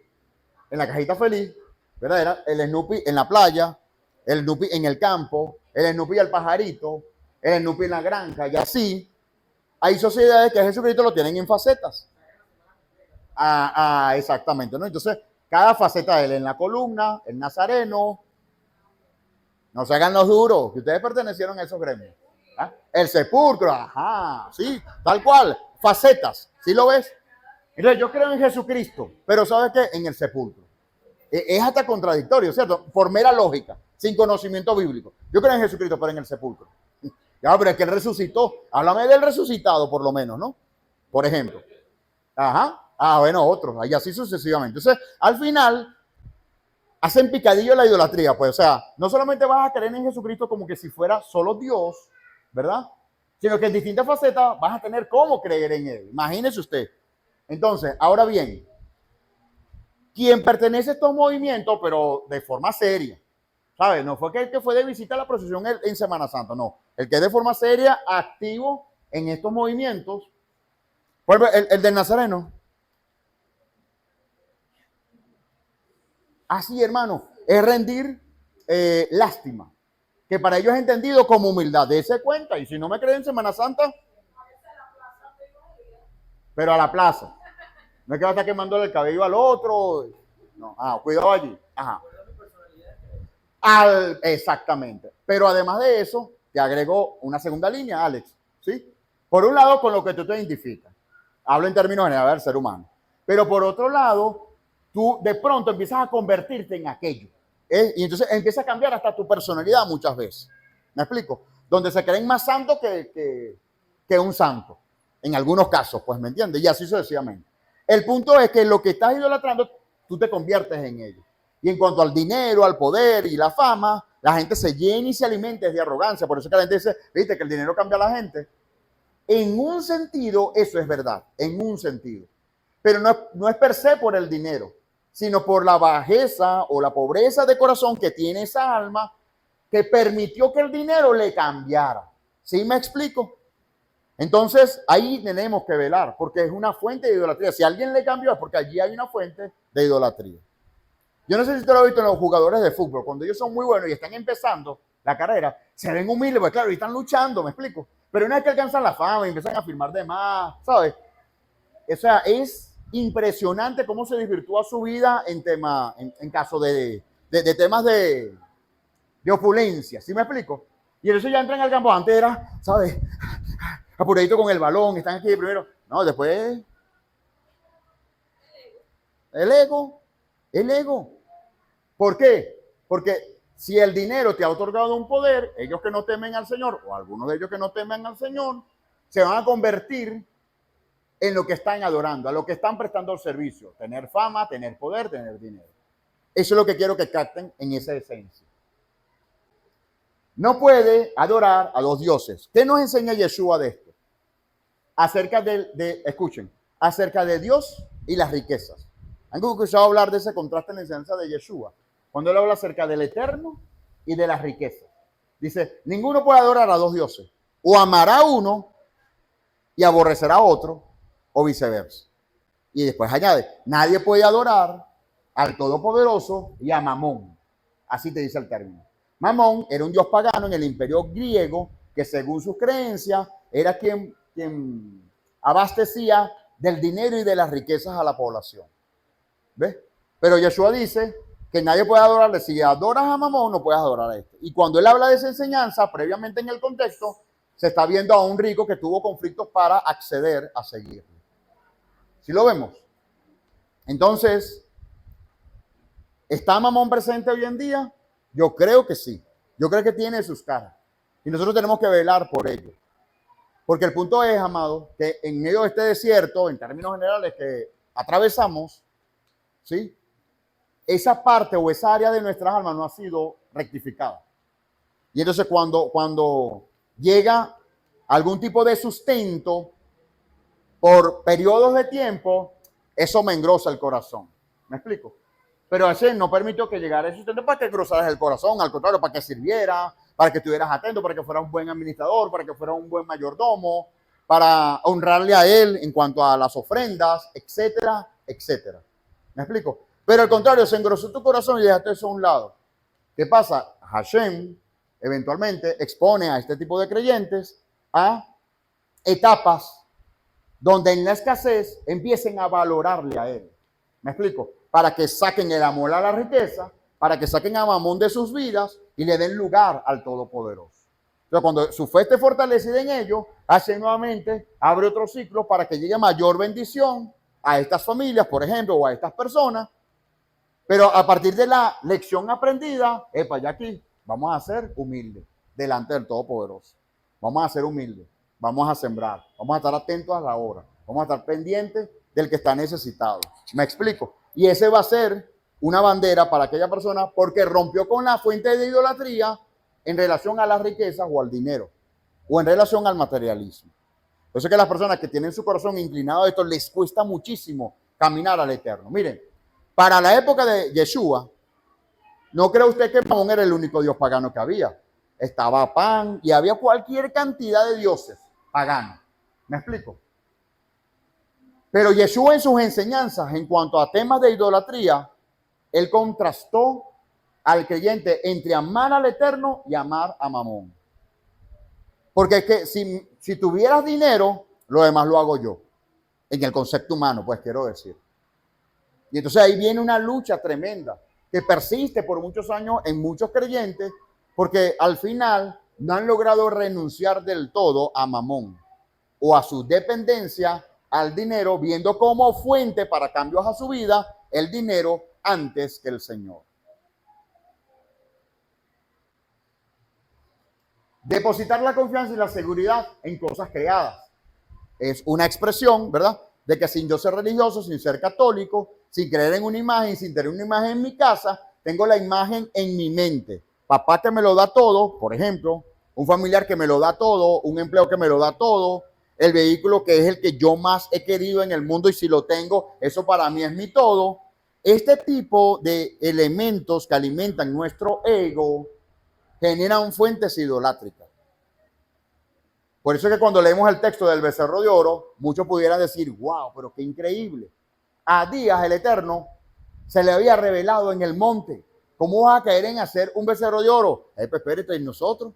S1: en la cajita feliz, ¿verdad? Era el Snoopy en la playa, el Snoopy en el campo, el Snoopy al pajarito, el Snoopy en la granja, y así hay sociedades que a Jesucristo lo tienen en facetas. Exactamente, ¿no? Entonces, cada faceta de él en la columna, el nazareno, no se hagan los duros, que ustedes pertenecieron a esos gremios. ¿Ah? El sepulcro, ajá, sí, tal cual, facetas, ¿sí lo ves? Entonces, yo creo en Jesucristo, pero ¿sabes qué? En el sepulcro. Es hasta contradictorio, ¿cierto? Por mera lógica, sin conocimiento bíblico. Yo creo en Jesucristo, pero en el sepulcro. Ya, pero es que él resucitó. Háblame del resucitado, por lo menos, ¿no? Por ejemplo. Ajá. Bueno, otros, y así sucesivamente. Entonces, al final, hacen picadillo la idolatría, pues, o sea, no solamente vas a creer en Jesucristo como que si fuera solo Dios, ¿verdad? Sino que en distintas facetas vas a tener cómo creer en él. Imagínese usted. Entonces, ahora bien, quien pertenece a estos movimientos, pero de forma seria, ¿sabes? No fue que el que fue de visita a la procesión en Semana Santa, no. El que de forma seria, activo en estos movimientos, el del Nazareno. Así, hermano, es rendir lástima, que para ellos es entendido como humildad. Dese cuenta, y si no me creen en Semana Santa, pero a la plaza. No es que va a estar quemándole el cabello al otro. No, cuidado allí. Ajá. Exactamente. Pero además de eso, te agrego una segunda línea, Alex. ¿Sí? Por un lado, con lo que tú te identificas. Hablo en términos generales del ser humano. Pero por otro lado, tú de pronto empiezas a convertirte en aquello. Y entonces empieza a cambiar hasta tu personalidad muchas veces. ¿Me explico? Donde se creen más santos que un santo. En algunos casos, pues, ¿me entiendes? Y así sucesivamente. El punto es que lo que estás idolatrando, tú te conviertes en ello. Y en cuanto al dinero, al poder y la fama, la gente se llena y se alimenta de arrogancia. Por eso que la gente dice, viste, que el dinero cambia a la gente. En un sentido, eso es verdad, en un sentido. Pero no es per se por el dinero, sino por la bajeza o la pobreza de corazón que tiene esa alma que permitió que el dinero le cambiara. ¿Sí me explico? Entonces, ahí tenemos que velar, porque es una fuente de idolatría. Si alguien le cambió, es porque allí hay una fuente de idolatría. Yo no sé si te lo has visto en los jugadores de fútbol, cuando ellos son muy buenos y están empezando la carrera, se ven humildes, pues claro, y están luchando, me explico. Pero una vez que alcanzan la fama y empiezan a firmar de más, ¿sabes? O sea, es impresionante cómo se desvirtúa su vida en caso de de temas de opulencia, ¿sí me explico? Y eso ya entran al campo. Antes era, ¿sabes? Apuradito con el balón, están aquí de primero. No, después el ego, el ego. ¿Por qué? Porque si el dinero te ha otorgado un poder, ellos que no temen al Señor, o algunos de ellos que no temen al Señor, se van a convertir en lo que están adorando, a lo que están prestando el servicio. Tener fama, tener poder, tener dinero. Eso es lo que quiero que capten en esa esencia. No puede adorar a dos dioses. ¿Qué nos enseña Yeshua de esto? Acerca escuchen, acerca de Dios y las riquezas. ¿Han escuchado hablar de ese contraste en la enseñanza de Yeshua? Cuando él habla acerca del eterno y de las riquezas. Dice, ninguno puede adorar a dos dioses. O amará a uno y aborrecerá a otro, o viceversa. Y después añade, nadie puede adorar al Todopoderoso y a Mamón. Así te dice el término. Mamón era un dios pagano en el imperio griego que según sus creencias era quien abastecía del dinero y de las riquezas a la población. ¿Ves? Pero Yeshua dice que nadie puede adorarle. Si adoras a Mamón, no puedes adorar a este. Y cuando él habla de esa enseñanza, previamente en el contexto, se está viendo a un rico que tuvo conflictos para acceder a seguirlo. ¿Sí lo vemos? Entonces, ¿está Mamón presente hoy en día? Yo creo que sí. Yo creo que tiene sus caras. Y nosotros tenemos que velar por ello. Porque el punto es, amado, que en medio de este desierto, en términos generales que atravesamos, ¿sí? Esa parte o esa área de nuestras almas no ha sido rectificada. Y entonces cuando llega algún tipo de sustento por periodos de tiempo, eso me engrosa el corazón. ¿Me explico? Pero Hashem no permitió que llegara ese sustento para que engrosaras el corazón, al contrario, para que sirviera, para que estuvieras atento, para que fuera un buen administrador, para que fuera un buen mayordomo, para honrarle a él en cuanto a las ofrendas, etcétera, etcétera. ¿Me explico? Pero al contrario, se engrosó tu corazón y dejaste eso a un lado. ¿Qué pasa? Hashem eventualmente expone a este tipo de creyentes a etapas donde en la escasez empiecen a valorarle a él. ¿Me explico? Para que saquen el amor a la riqueza, para que saquen a Mamón de sus vidas y le den lugar al Todopoderoso. Entonces, cuando su fe esté fortalecida en ello, hace nuevamente, abre otro ciclo para que llegue mayor bendición a estas familias, por ejemplo, o a estas personas. Pero a partir de la lección aprendida, ya aquí, vamos a ser humildes delante del Todopoderoso. Vamos a ser humildes, vamos a sembrar, vamos a estar atentos a la hora, vamos a estar pendientes del que está necesitado. ¿Me explico? Y ese va a ser una bandera para aquella persona porque rompió con la fuente de idolatría en relación a las riquezas o al dinero o en relación al materialismo. Por eso que las personas que tienen su corazón inclinado a esto les cuesta muchísimo caminar al eterno. Miren, para la época de Yeshua, ¿no cree usted que Mamón era el único dios pagano que había? Estaba Pan y había cualquier cantidad de dioses paganos. ¿Me explico? Pero Yeshua en sus enseñanzas en cuanto a temas de idolatría, él contrastó al creyente entre amar al Eterno y amar a Mamón. Porque es que si tuvieras dinero, lo demás lo hago yo. En el concepto humano, pues quiero decir. Y entonces ahí viene una lucha tremenda que persiste por muchos años en muchos creyentes porque al final no han logrado renunciar del todo a Mamón o a su dependencia al dinero, viendo como fuente para cambios a su vida el dinero antes que el Señor. Depositar la confianza y la seguridad en cosas creadas. Es una expresión, ¿verdad? De que sin yo ser religioso, sin ser católico, sin creer en una imagen, sin tener una imagen en mi casa, tengo la imagen en mi mente. Papá que me lo da todo, por ejemplo, un familiar que me lo da todo, un empleo que me lo da todo, el vehículo que es el que yo más he querido en el mundo y si lo tengo, eso para mí es mi todo. Este tipo de elementos que alimentan nuestro ego generan fuentes idolátricas. Por eso es que cuando leemos el texto del becerro de oro, muchos pudieran decir, wow, pero qué increíble. A Días el Eterno se le había revelado en el monte. ¿Cómo vas a caer en hacer un becerro de oro? Pues espérate, ¿y nosotros?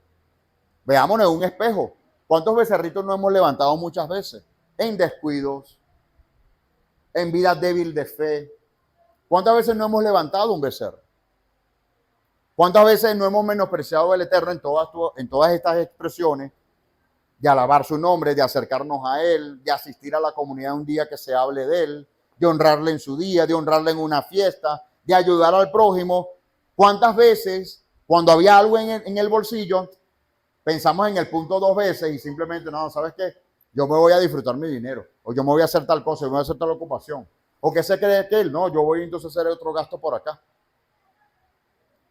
S1: Veámonos en un espejo. ¿Cuántos becerritos no hemos levantado muchas veces? En descuidos, en vida débil de fe. ¿Cuántas veces no hemos levantado un becerro? ¿Cuántas veces no hemos menospreciado al Eterno en todas estas expresiones de alabar su nombre, de acercarnos a Él, de asistir a la comunidad un día que se hable de Él, de honrarle en su día, de honrarle en una fiesta, de ayudar al prójimo? ¿Cuántas veces, cuando había algo en el bolsillo, pensamos en el punto 2 veces y simplemente, no, ¿sabes qué? Yo me voy a disfrutar mi dinero, o yo me voy a hacer tal cosa, yo me voy a hacer tal ocupación, o qué se cree que él, no, yo voy entonces a hacer otro gasto por acá.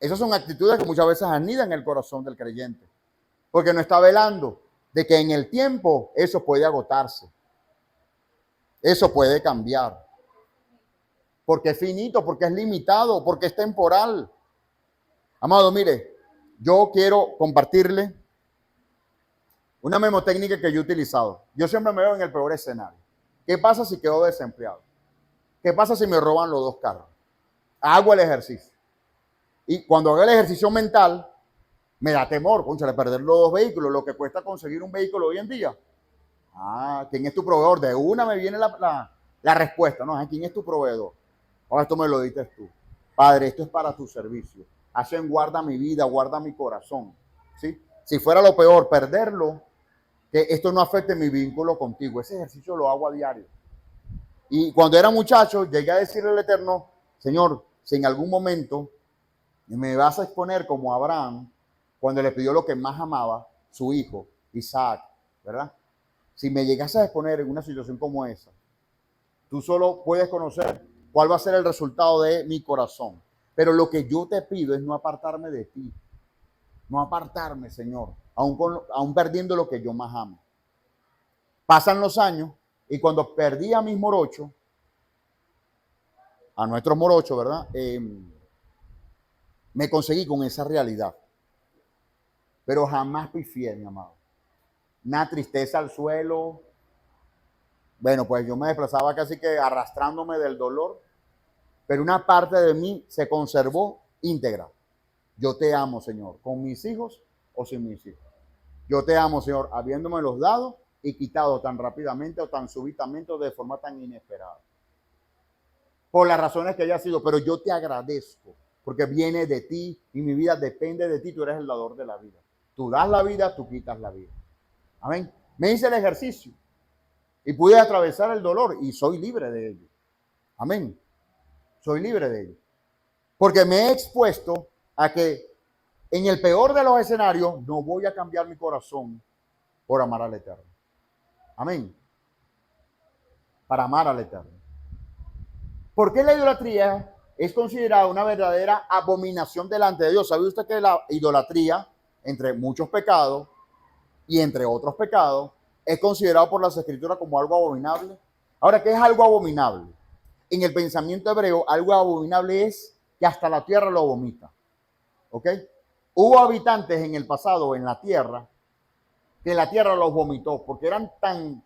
S1: Esas son actitudes que muchas veces anidan en el corazón del creyente, porque no está velando de que en el tiempo eso puede agotarse, eso puede cambiar, porque es finito, porque es limitado, porque es temporal. Amado, mire, yo quiero compartirle una memotécnica que yo he utilizado. Yo siempre me veo en el peor escenario. ¿Qué pasa si quedo desempleado? ¿Qué pasa si me roban los 2 carros? Hago el ejercicio. Y cuando hago el ejercicio mental, me da temor, cónchale, perder los 2 vehículos, lo que cuesta conseguir un vehículo hoy en día. ¿Quién es tu proveedor? De una me viene la respuesta, ¿no? ¿Quién es tu proveedor? Esto me lo dices tú. Padre, esto es para tu servicio. Hacen guarda mi vida, guarda mi corazón. ¿Sí? Si fuera lo peor, perderlo, que esto no afecte mi vínculo contigo. Ese ejercicio lo hago a diario. Y cuando era muchacho, llegué a decirle al Eterno, Señor, si en algún momento me vas a exponer como Abraham, cuando le pidió lo que más amaba, su hijo, Isaac, ¿verdad? Si me llegas a exponer en una situación como esa, tú solo puedes conocer cuál va a ser el resultado de mi corazón. Pero lo que yo te pido es no apartarme de ti. No apartarme, Señor, aún perdiendo lo que yo más amo. Pasan los años y cuando perdí a mis morochos, a nuestros morochos, ¿verdad? Me conseguí con esa realidad. Pero jamás pifié, mi amado. Una tristeza al suelo. Bueno, pues yo me desplazaba casi que arrastrándome del dolor, pero una parte de mí se conservó íntegra. Yo te amo, Señor, con mis hijos o sin mis hijos. Yo te amo, Señor, habiéndome los dado y quitado tan rápidamente o tan súbitamente o de forma tan inesperada. Por las razones que haya sido, pero yo te agradezco porque viene de ti y mi vida depende de ti. Tú eres el dador de la vida. Tú das la vida, tú quitas la vida. Amén. Me hice el ejercicio y pude atravesar el dolor y soy libre de ello. Amén. Soy libre de ello. Porque me he expuesto a que en el peor de los escenarios no voy a cambiar mi corazón por amar al Eterno. Amén. Para amar al Eterno. ¿Por qué la idolatría es considerada una verdadera abominación delante de Dios? ¿Sabe usted que la idolatría, entre muchos pecados y entre otros pecados, es considerado por las Escrituras como algo abominable? Ahora, ¿qué es algo abominable? En el pensamiento hebreo, algo abominable es que hasta la tierra lo vomita. ¿Ok? Hubo habitantes en el pasado en la tierra que la tierra los vomitó porque eran tan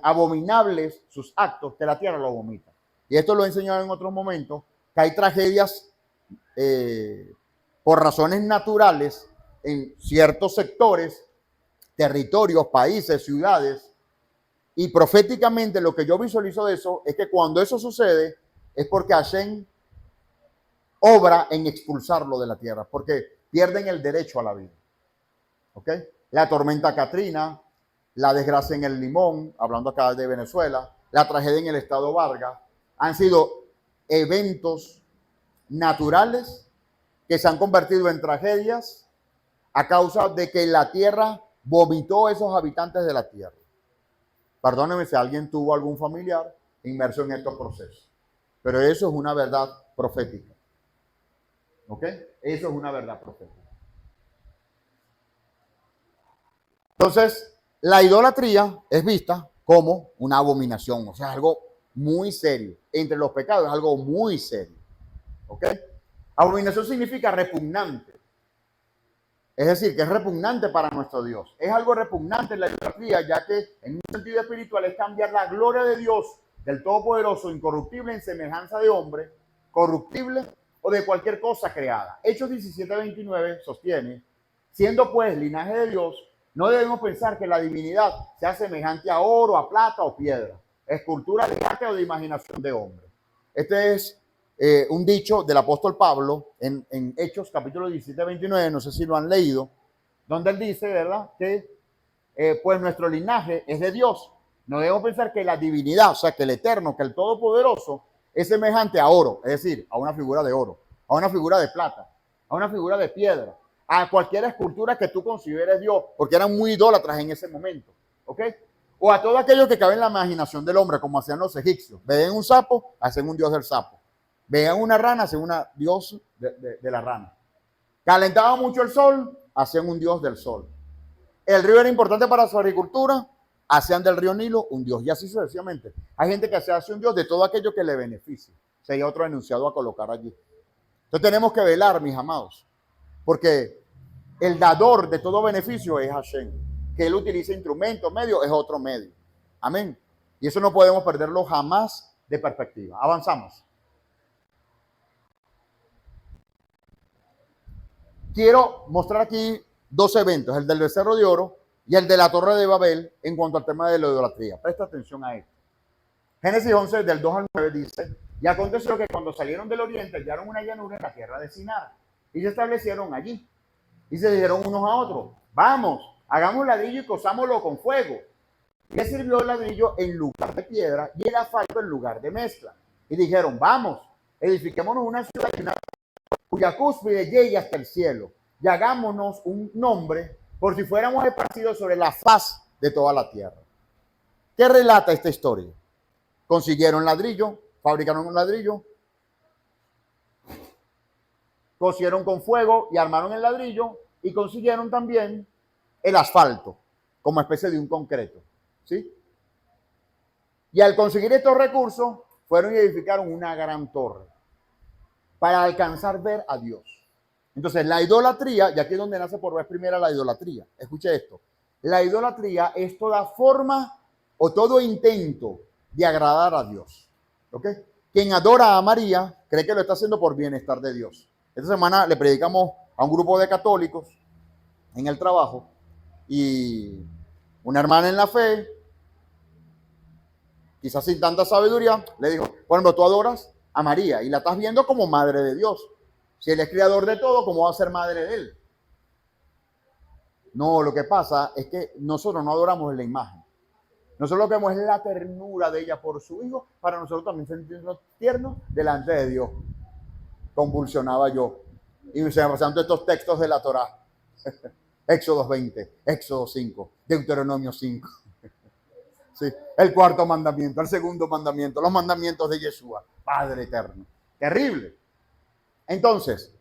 S1: abominables sus actos que la tierra los vomita. Y esto lo he enseñado en otros momentos, que hay tragedias por razones naturales en ciertos sectores, territorios, países, ciudades, y proféticamente lo que yo visualizo de eso es que cuando eso sucede es porque Hashem obra en expulsarlo de la tierra, porque pierden el derecho a la vida. ¿Ok? La tormenta Katrina, la desgracia en el Limón, hablando acá de Venezuela, la tragedia en el estado Vargas, han sido eventos naturales que se han convertido en tragedias a causa de que la tierra vomitó a esos habitantes de la tierra. Perdóneme si alguien tuvo algún familiar inmerso en estos procesos, pero eso es una verdad profética. ¿Ok? Eso es una verdad profética. Entonces, la idolatría es vista como una abominación, o sea, algo muy serio. Entre los pecados es algo muy serio. ¿Ok? Abominación significa repugnante. Es decir, que es repugnante para nuestro Dios. Es algo repugnante en la idolatría, ya que en un sentido espiritual es cambiar la gloria de Dios, del Todopoderoso, incorruptible en semejanza de hombre, corruptible o de cualquier cosa creada. Hechos 17:29 sostiene, siendo pues linaje de Dios, no debemos pensar que la divinidad sea semejante a oro, a plata o piedra, escultura de arte o de imaginación de hombre. Este es un dicho del apóstol Pablo en Hechos capítulo 17-29, no sé si lo han leído, donde él dice, ¿verdad?, que pues nuestro linaje es de Dios. No debemos pensar que la divinidad, o sea, que el eterno, que el todopoderoso, es semejante a oro, es decir, a una figura de oro, a una figura de plata, a una figura de piedra, a cualquier escultura que tú consideres Dios, porque eran muy idólatras en ese momento, ¿ok? O a todo aquello que cabe en la imaginación del hombre, como hacían los egipcios. Ven un sapo, hacen un dios del sapo. Vean una rana, hacen un dios de la rana. Calentaba mucho el sol, hacían un dios del sol. El río era importante para su agricultura, hacían del río Nilo un dios, y así sucesivamente. Hay gente que se hace un dios de todo aquello que le beneficie. Sería otro enunciado a colocar allí. Entonces tenemos que velar, mis amados, porque el dador de todo beneficio es Hashem. Que él utilice instrumentos, medios, es otro medio. Amén. Y eso no podemos perderlo jamás de perspectiva. Avanzamos. Quiero mostrar aquí dos eventos, el del becerro de oro y el de la torre de Babel en cuanto al tema de la idolatría. Presta atención a esto. Génesis 11, del 2 al 9 dice, y aconteció que cuando salieron del oriente hallaron una llanura en la tierra de Sinar y se establecieron allí. Y se dijeron unos a otros, vamos, hagamos ladrillo y cosámoslo con fuego. Y le sirvió el ladrillo en lugar de piedra y el asfalto en lugar de mezcla. Y dijeron, vamos, edifiquémonos una ciudad cuya cúspide llegue hasta el cielo, y hagámonos un nombre por si fuéramos esparcidos sobre la faz de toda la tierra. ¿Qué relata esta historia? Consiguieron ladrillo, fabricaron un ladrillo, cosieron con fuego y armaron el ladrillo y consiguieron también el asfalto como especie de un concreto, ¿sí? Y al conseguir estos recursos fueron y edificaron una gran torre para alcanzar ver a Dios. Entonces la idolatría, y aquí es donde nace por vez primera la idolatría, escuche esto, la idolatría es toda forma o todo intento de agradar a Dios, ¿ok? Quien adora a María cree que lo está haciendo por bienestar de Dios. Esta semana le predicamos a un grupo de católicos en el trabajo y una hermana en la fe, quizás sin tanta sabiduría, le dijo, por ejemplo, tú adoras a María y la estás viendo como madre de Dios. Si él es creador de todo, ¿cómo va a ser madre de él? No, lo que pasa es que nosotros no adoramos en la imagen. Nosotros lo que vemos es la ternura de ella por su hijo, para nosotros también sentirnos tiernos delante de Dios. Convulsionaba yo. Y me se me pasaron estos textos de la Torá. Éxodo 20, Éxodo 5, Deuteronomio 5. Sí, el cuarto mandamiento, el segundo mandamiento, los mandamientos de Yeshua, Padre eterno. Terrible. Entonces,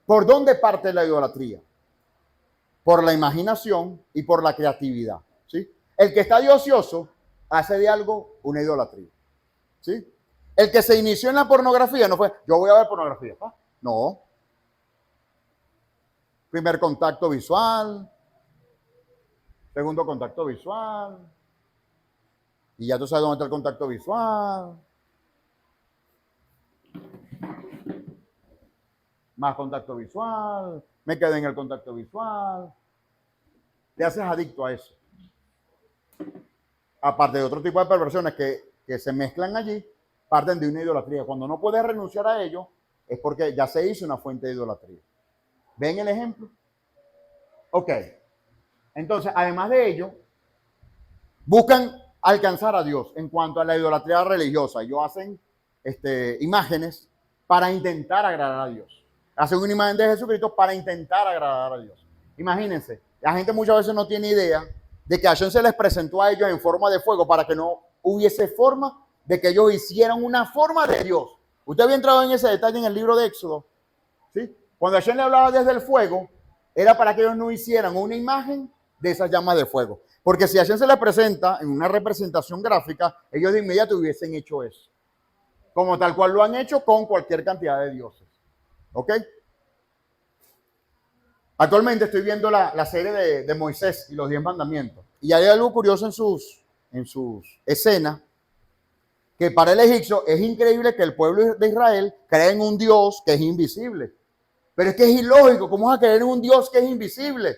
S1: ¿por dónde parte la idolatría? Por la imaginación y por la creatividad, ¿sí? El que está de ocioso hace de algo una idolatría, ¿sí? El que se inició en la pornografía no fue, yo voy a ver pornografía, ¿ah? No. Primer contacto visual, segundo contacto visual, y ya tú sabes dónde está el contacto visual. Más contacto visual, me quedé en el contacto visual. Te haces adicto a eso. Aparte de otro tipo de perversiones que se mezclan allí, parten de una idolatría. Cuando no puedes renunciar a ello, es porque ya se hizo una fuente de idolatría. ¿Ven el ejemplo? Ok. Entonces, además de ello, buscan alcanzar a Dios en cuanto a la idolatría religiosa. Ellos hacen imágenes para intentar agradar a Dios. Hacen una imagen de Jesucristo para intentar agradar a Dios. Imagínense, la gente muchas veces no tiene idea de que Hashem se les presentó a ellos en forma de fuego para que no hubiese forma de que ellos hicieran una forma de Dios. Usted había entrado en ese detalle en el libro de Éxodo, ¿sí? Cuando Hashem le hablaba desde el fuego, era para que ellos no hicieran una imagen de esas llamas de fuego. Porque si Hashem se les presenta en una representación gráfica, ellos de inmediato hubiesen hecho eso. Como tal cual lo han hecho con cualquier cantidad de dioses. ¿Ok? Actualmente estoy viendo la serie de Moisés y los 10 mandamientos. Y hay algo curioso en sus escenas, que para el egipcio es increíble que el pueblo de Israel cree en un Dios que es invisible. Pero es que es ilógico, ¿cómo vas a creer en un Dios que es invisible?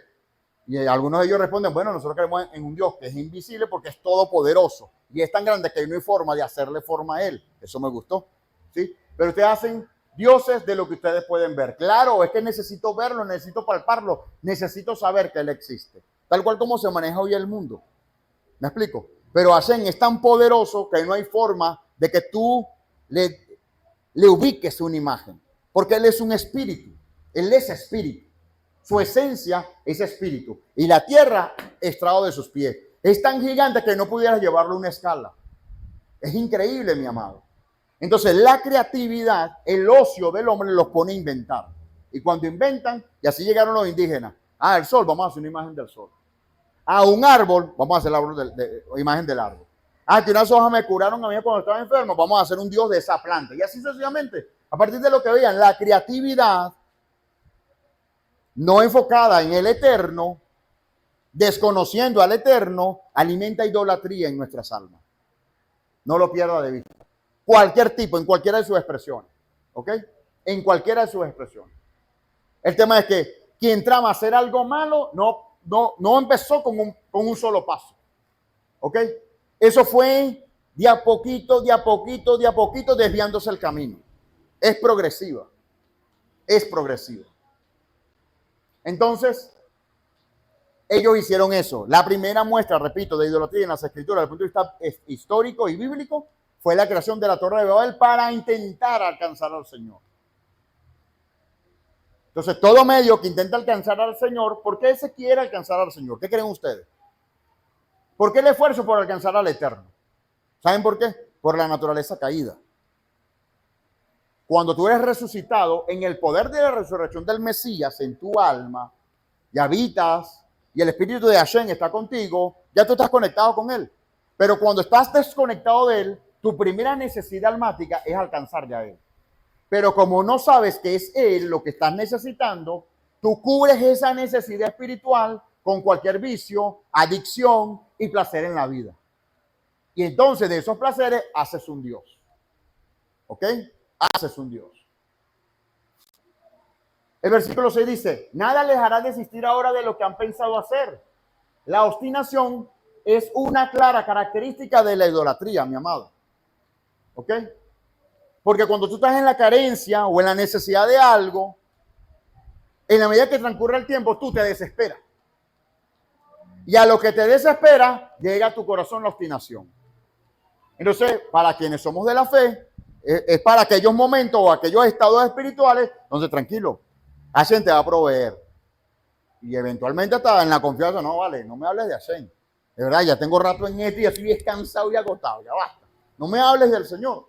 S1: Y algunos de ellos responden, bueno, nosotros creemos en un Dios que es invisible porque es todopoderoso. Y es tan grande que no hay forma de hacerle forma a él. Eso me gustó, ¿sí? Pero ustedes hacen dioses de lo que ustedes pueden ver. Claro, es que necesito verlo, necesito palparlo, necesito saber que Él existe. Tal cual como se maneja hoy el mundo. ¿Me explico? Pero Hashem es tan poderoso que no hay forma de que tú le ubiques una imagen. Porque Él es un espíritu. Él es espíritu. Su esencia es espíritu. Y la tierra estrado de sus pies. Es tan gigante que no pudieras llevarlo a una escala. Es increíble, mi amado. Entonces, la creatividad, el ocio del hombre los pone a inventar. Y cuando inventan, y así llegaron los indígenas. Ah, el sol, vamos a hacer una imagen del sol. Ah, un árbol, vamos a hacer la imagen del árbol. Ah, que unas hojas me curaron a mí cuando estaba enfermo, vamos a hacer un dios de esa planta. Y así sucesivamente. A partir de lo que veían, la creatividad no enfocada en el eterno, desconociendo al eterno, alimenta idolatría en nuestras almas. No lo pierda de vista. Cualquier tipo, en cualquiera de sus expresiones. ¿Ok? En cualquiera de sus expresiones. El tema es que quien trama hacer algo malo no empezó con un solo paso. ¿Ok? Eso fue de a poquito, de a poquito, de a poquito desviándose el camino. Es progresiva. Es progresiva. Entonces, ellos hicieron eso. La primera muestra, repito, de idolatría en las escrituras, desde el punto de vista histórico y bíblico, fue la creación de la Torre de Babel para intentar alcanzar al Señor. Entonces, todo medio que intenta alcanzar al Señor, ¿por qué se quiere alcanzar al Señor? ¿Qué creen ustedes? ¿Por qué el esfuerzo por alcanzar al Eterno? ¿Saben por qué? Por la naturaleza caída. Cuando tú eres resucitado, en el poder de la resurrección del Mesías, en tu alma, y habitas, y el Espíritu de Hashem está contigo, ya tú estás conectado con Él. Pero cuando estás desconectado de Él, tu primera necesidad almática es alcanzar ya a Él. Pero como no sabes que es Él lo que estás necesitando, tú cubres esa necesidad espiritual con cualquier vicio, adicción y placer en la vida. Y entonces de esos placeres haces un Dios. ¿Ok? Haces un Dios. El versículo 6 dice, nada les hará desistir ahora de lo que han pensado hacer. La obstinación es una clara característica de la idolatría, mi amado. ¿Ok? Porque cuando tú estás en la carencia o en la necesidad de algo, en la medida que transcurre el tiempo, tú te desesperas. Y a lo que te desespera, llega a tu corazón la obstinación. Entonces, para quienes somos de la fe, es para aquellos momentos o aquellos estados espirituales donde tranquilo, Hashem te va a proveer. Y eventualmente hasta en la confianza, no vale, no me hables de Hashem. De verdad, ya tengo rato en esto y estoy descansado y agotado, ya basta. No me hables del Señor.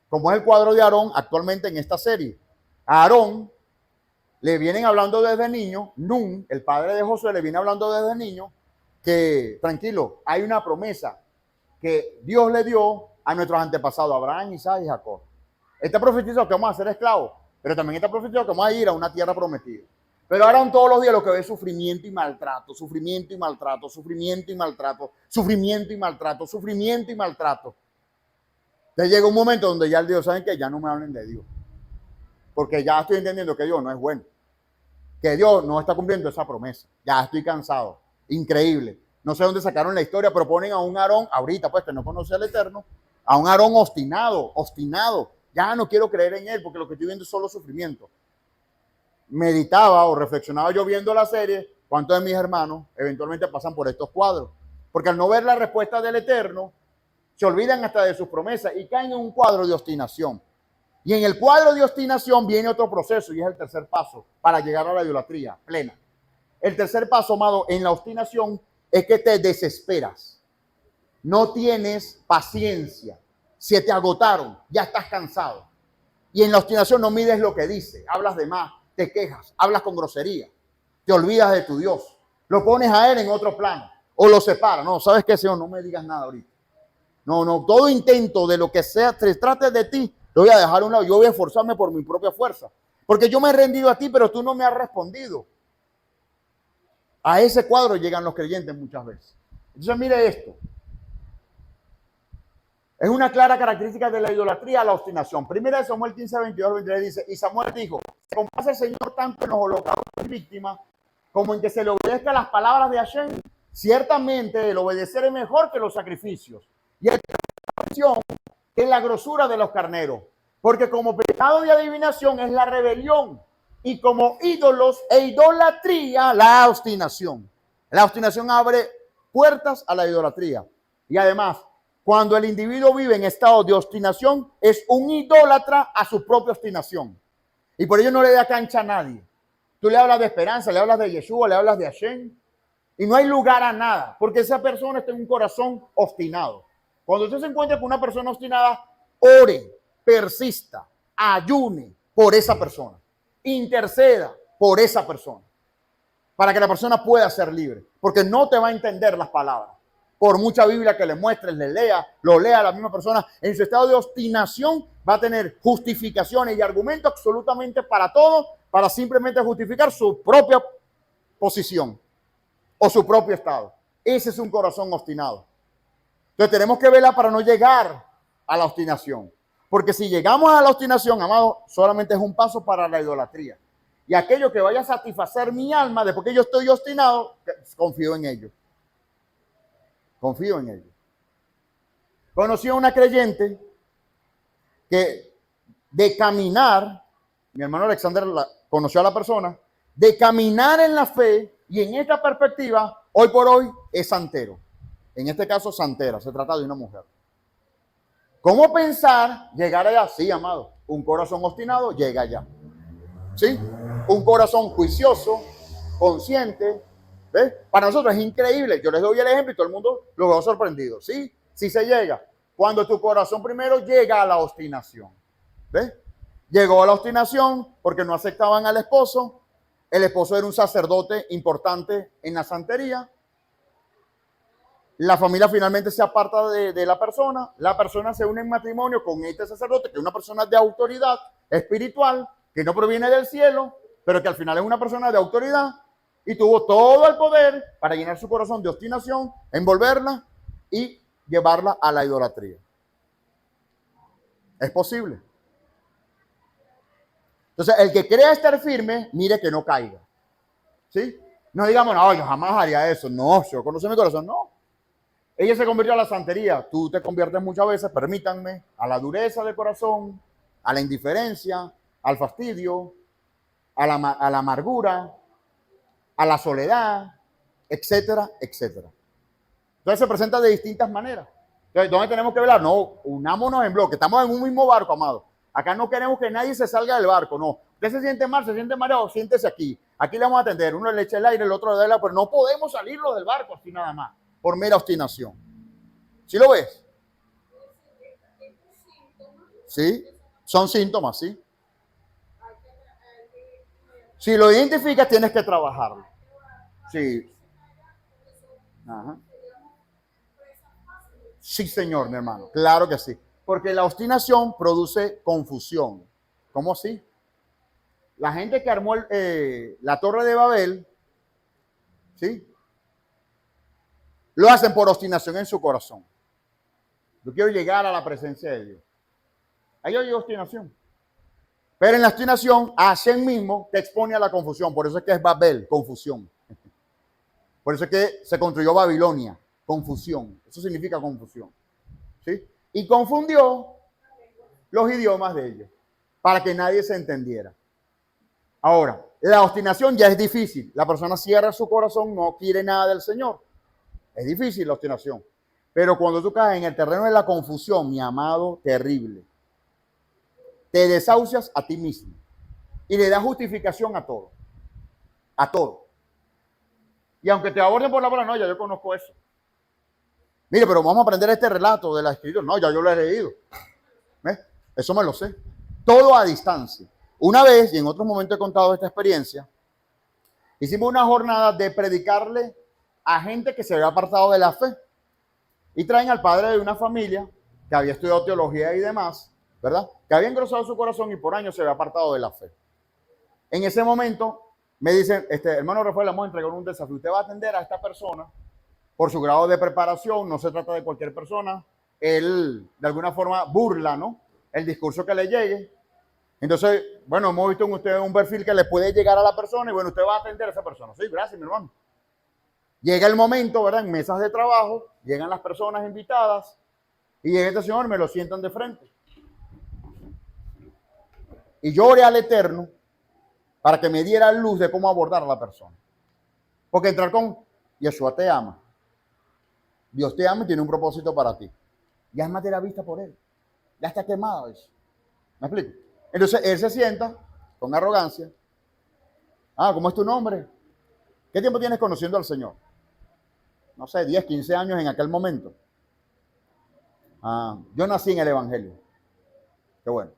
S1: Como es el cuadro de Aarón actualmente en esta serie. A Aarón le vienen hablando desde niño, Nun, el padre de Josué, le viene hablando desde niño que, tranquilo, hay una promesa que Dios le dio a nuestros antepasados, Abraham, Isaac y Jacob. Está profetizado que vamos a ser esclavos, pero también está profetizado que vamos a ir a una tierra prometida. Pero ahora todos los días lo que ve es sufrimiento y maltrato, sufrimiento y maltrato, sufrimiento y maltrato, sufrimiento y maltrato, sufrimiento y maltrato. Entonces llega un momento donde ya el Dios, ¿saben qué? Ya no me hablen de Dios. Porque ya estoy entendiendo que Dios no es bueno. Que Dios no está cumpliendo esa promesa. Ya estoy cansado. Increíble. No sé dónde sacaron la historia, pero ponen a un Aarón, ahorita pues que no conoce al Eterno, a un Aarón obstinado. Ya no quiero creer en él porque lo que estoy viendo es solo sufrimiento. Meditaba o reflexionaba yo viendo la serie, cuántos de mis hermanos eventualmente pasan por estos cuadros. Porque al no ver la respuesta del Eterno, se olvidan hasta de sus promesas y caen en un cuadro de obstinación. Y en el cuadro de obstinación viene otro proceso y es el tercer paso para llegar a la idolatría plena. El tercer paso, amado, en la obstinación es que te desesperas. No tienes paciencia. Se te agotaron, ya estás cansado. Y en la obstinación no mides lo que dice, hablas de más, te quejas, hablas con grosería, te olvidas de tu Dios, lo pones a él en otro plano o lo separas. No, ¿sabes qué, Señor? No me digas nada ahorita. No, todo intento de lo que sea, se trate de ti, lo voy a dejar a un lado. Yo voy a esforzarme por mi propia fuerza. Porque yo me he rendido a ti, pero tú no me has respondido. A ese cuadro llegan los creyentes muchas veces. Entonces, mire esto. Es una clara característica de la idolatría, la obstinación. Primera de Samuel 15, 22, 23 dice, y Samuel dijo, se complace el Señor tanto en los holocaustos y víctimas, como en que se le obedezca las palabras de Hashem. Ciertamente el obedecer es mejor que los sacrificios. Y es que la grosura de los carneros. Porque como pecado de adivinación es la rebelión. Y como ídolos e idolatría, la obstinación. La obstinación abre puertas a la idolatría. Y además, cuando el individuo vive en estado de obstinación, es un idólatra a su propia obstinación. Y por ello no le da cancha a nadie. Tú le hablas de esperanza, le hablas de Yeshua, le hablas de Hashem, y no hay lugar a nada, porque esa persona está en un corazón obstinado. Cuando usted se encuentra con una persona obstinada, ore, persista, ayune por esa persona, interceda por esa persona, para que la persona pueda ser libre, porque no te va a entender las palabras. Por mucha Biblia que le muestres, le lea, lo lea a la misma persona, en su estado de obstinación va a tener justificaciones y argumentos absolutamente para todo, para simplemente justificar su propia posición o su propio estado. Ese es un corazón obstinado. Entonces tenemos que velar para no llegar a la obstinación. Porque si llegamos a la obstinación, amado, solamente es un paso para la idolatría. Y aquello que vaya a satisfacer mi alma, después que yo estoy obstinado, confío en ello. Confío en ello. Conocí a una creyente que de caminar, mi hermano Alexander conoció a la persona, de caminar en la fe y en esta perspectiva, hoy por hoy es santero. En este caso, santera, se trata de una mujer. ¿Cómo pensar llegar allá? Sí, amado, un corazón obstinado llega allá. ¿Sí? Un corazón juicioso, consciente. ¿Ves? Para nosotros es increíble. Yo les doy el ejemplo y todo el mundo lo veo sorprendido. ¿Sí? Sí se llega. Cuando tu corazón primero llega a la obstinación. ¿Ves? Llegó a la obstinación porque no aceptaban al esposo. El esposo era un sacerdote importante en la santería. La familia finalmente se aparta de la persona se une en matrimonio con este sacerdote, que es una persona de autoridad espiritual, que no proviene del cielo, pero que al final es una persona de autoridad, y tuvo todo el poder para llenar su corazón de obstinación, envolverla y llevarla a la idolatría. Es posible. Entonces, el que crea estar firme, mire que no caiga. ¿Sí? No digamos, no, yo jamás haría eso. No, yo conozco mi corazón. No. Ella se convirtió a la santería. Tú te conviertes muchas veces, permítanme, a la dureza del corazón, a la indiferencia, al fastidio, a la amargura, a la soledad, etcétera, etcétera. Entonces se presenta de distintas maneras. Entonces, ¿dónde tenemos que velar? No, unámonos en bloque. Estamos en un mismo barco, amado. Acá no queremos que nadie se salga del barco, no. Usted se siente mal, se siente mareado, siéntese aquí. Aquí le vamos a atender. Uno le echa el aire, el otro le da el aire, pero no podemos salirlo del barco así nada más, por mera obstinación. ¿Sí lo ves? Sí, son síntomas, sí. Si lo identificas, tienes que trabajarlo. Sí. Ajá. Sí, señor, mi hermano. Claro que sí. Porque la obstinación produce confusión. ¿Cómo así? La gente que armó la Torre de Babel, ¿sí? Lo hacen por obstinación en su corazón. Yo quiero llegar a la presencia de Dios. Ahí hay obstinación. Pero en la obstinación, Hashem mismo te expone a la confusión. Por eso es que es Babel, confusión. Por eso es que se construyó Babilonia, confusión. Eso significa confusión. ¿Sí? Y confundió los idiomas de ellos para que nadie se entendiera. Ahora, la obstinación ya es difícil. La persona cierra su corazón, no quiere nada del Señor. Es difícil la obstinación. Pero cuando tú caes en el terreno de la confusión, mi amado, terrible. Te desahucias a ti mismo y le das justificación a todo. A todo. Y aunque te aborden por la paranoia, yo conozco eso. Mire, pero vamos a aprender este relato de la escritura. No, ya yo lo he leído. ¿Ves? Eso me lo sé. Todo a distancia. Una vez, y en otros momentos he contado esta experiencia, hicimos una jornada de predicarle a gente que se había apartado de la fe. Y traen al padre de una familia que había estudiado teología y demás, ¿verdad? Que había engrosado su corazón y por años se había apartado de la fe. En ese momento me dicen, hermano Rafael, vamos a entregar un desafío. Usted va a atender a esta persona por su grado de preparación, no se trata de cualquier persona. Él, de alguna forma, burla, ¿no? El discurso que le llegue. Entonces, bueno, hemos visto en usted un perfil que le puede llegar a la persona y bueno, usted va a atender a esa persona. Sí, gracias, mi hermano. Llega el momento, ¿verdad? En mesas de trabajo, llegan las personas invitadas y llega este señor, me lo sientan de frente. Y yo oré al Eterno para que me diera luz de cómo abordar a la persona. Porque entrar con Yeshua te ama. Dios te ama y tiene un propósito para ti. Ya es materia vista por él. Ya está quemado eso. ¿Me explico? Entonces él se sienta con arrogancia. Ah, ¿cómo es tu nombre? ¿Qué tiempo tienes conociendo al Señor? No sé, 10, 15 años en aquel momento. Ah, yo nací en el Evangelio. Qué bueno.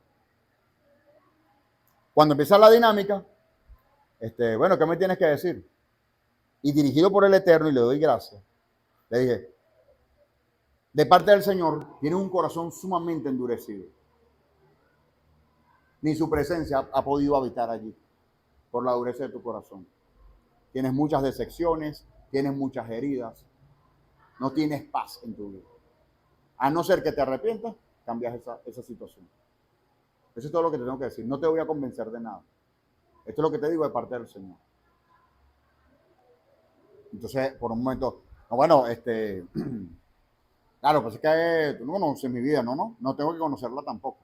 S1: Cuando empieza la dinámica, bueno, ¿qué me tienes que decir? Y dirigido por el Eterno, y le doy gracias, le dije, de parte del Señor, tienes un corazón sumamente endurecido. Ni su presencia ha podido habitar allí por la dureza de tu corazón. Tienes muchas decepciones, tienes muchas heridas, no tienes paz en tu vida. A no ser que te arrepientas, cambias esa situación. Eso es todo lo que te tengo que decir. No te voy a convencer de nada. Esto es lo que te digo de parte del Señor. Entonces, por un momento, no, bueno, claro, pues es que tú no conoces mi vida, no tengo que conocerla tampoco.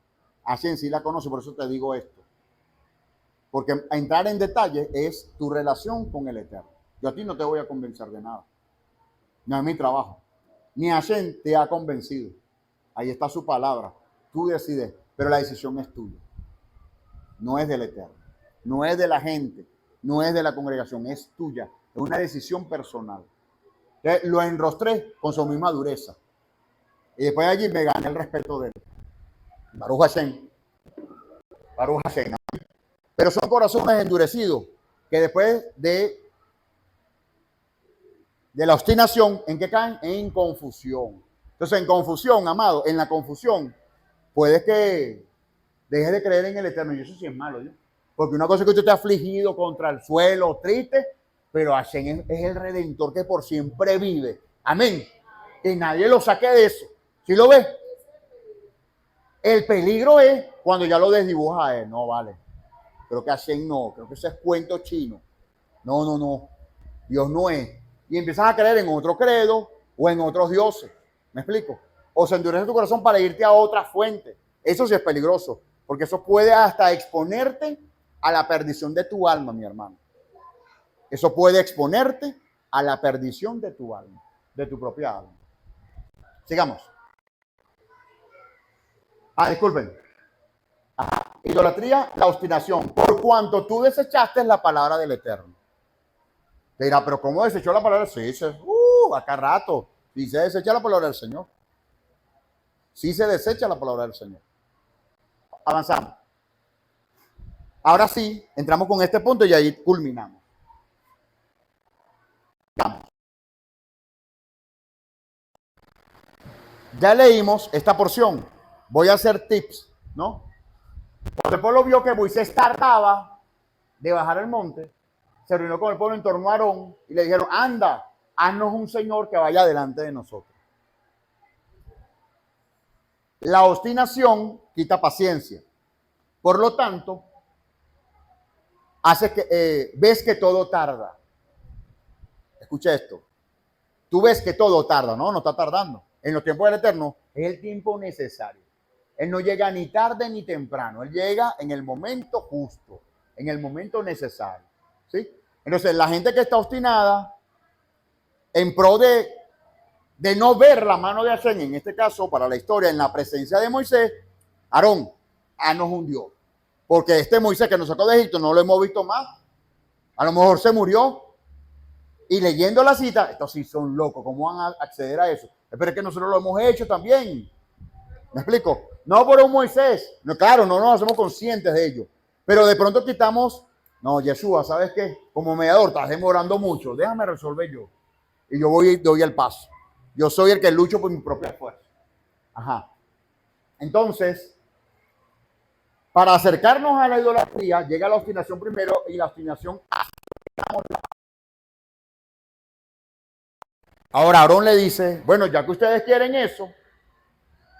S1: Así en sí la conoce, por eso te digo esto. Porque entrar en detalle es tu relación con el Eterno. Yo a ti no te voy a convencer de nada. No es mi trabajo. Ni Hashem te ha convencido. Ahí está su palabra. Tú decides, pero la decisión es tuya. No es del Eterno. No es de la gente. No es de la congregación. Es tuya. Es una decisión personal. Entonces, lo enrostré con su misma dureza. Y después de allí me gané el respeto de él. Baruch Hashem. Baruch Hashem. Pero son corazones endurecidos que después de la obstinación, ¿en qué caen? En confusión. Entonces, en confusión, amado, en la confusión, puedes que dejes de creer en el Eterno. Y eso sí es malo, ¿no? Porque una cosa es que usted esté afligido contra el suelo, triste, pero Hashem es el Redentor que por siempre vive. Amén. Que nadie lo saque de eso. ¿Sí lo ves? El peligro es cuando ya lo desdibuja a él. No, vale. Creo que Hashem no. Creo que ese es cuento chino. No. Dios no es. Y empiezas a creer en otro credo o en otros dioses. ¿Me explico? O se endurece tu corazón para irte a otra fuente. Eso sí es peligroso, porque eso puede hasta exponerte a la perdición de tu alma, mi hermano. Eso puede exponerte a la perdición de tu alma, de tu propia alma. Sigamos. Disculpen. Idolatría, la obstinación. Por cuanto tú desechaste la palabra del Eterno. Te dirá, pero ¿cómo desechó la palabra? Sí, acá rato. Sí se desecha la palabra del Señor. Sí se desecha la palabra del Señor. Avanzamos. Ahora sí, entramos con este punto y ahí culminamos. Vamos. Ya leímos esta porción. Voy a hacer tips, ¿no? Cuando el pueblo vio que Moisés tardaba de bajar el monte, se reunió con el pueblo en torno a Aarón y le dijeron, anda, haznos un señor que vaya delante de nosotros. La obstinación quita paciencia. Por lo tanto, hace que ves que todo tarda. Escucha esto. Tú ves que todo tarda, no está tardando. En los tiempos del Eterno es el tiempo necesario. Él no llega ni tarde ni temprano. Él llega en el momento justo, en el momento necesario. ¿Sí? Entonces, la gente que está obstinada en pro de no ver la mano de Hashem, en este caso, para la historia, en la presencia de Moisés, Aarón, haznos un Dios. Porque este Moisés que nos sacó de Egipto no lo hemos visto más. A lo mejor se murió. Y leyendo la cita, estos sí son locos, ¿cómo van a acceder a eso? Pero es que nosotros lo hemos hecho también. ¿Me explico? No por un Moisés. No, claro, no nos hacemos conscientes de ello. Pero de pronto quitamos, no, Yeshua, ¿sabes qué? Como mediador, estás demorando mucho. Déjame resolver yo. Y yo doy el paso. Yo soy el que lucho por mi propia fuerza. Ajá. Entonces, para acercarnos a la idolatría, llega la obstinación primero y la obstinación Ahora Aarón le dice, bueno, ya que ustedes quieren eso,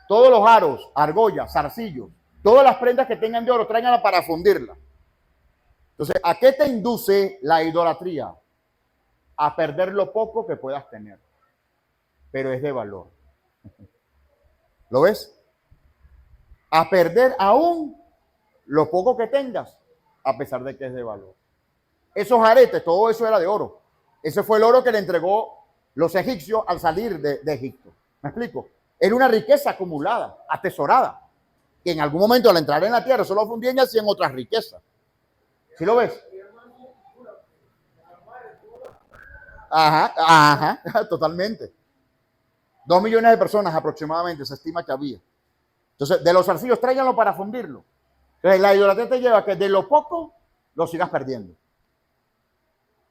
S1: todos los aros, argollas, zarcillos, todas las prendas que tengan de oro, tráiganla para fundirla. Entonces, ¿a qué te induce la idolatría? A perder lo poco que puedas tener, pero es de valor. ¿Lo ves? A perder aún lo poco que tengas, a pesar de que es de valor. Esos aretes, todo eso era de oro. Ese fue el oro que le entregó los egipcios al salir de Egipto. ¿Me explico? Era una riqueza acumulada, atesorada, que en algún momento al entrar en la tierra solo fundían y hacían otras riquezas. ¿Sí lo ves? Ajá, totalmente. 2 millones de personas aproximadamente se estima que había. Entonces, de los arcillos, tráiganlo para fundirlo. Entonces, la idolatría te lleva a que de lo poco lo sigas perdiendo.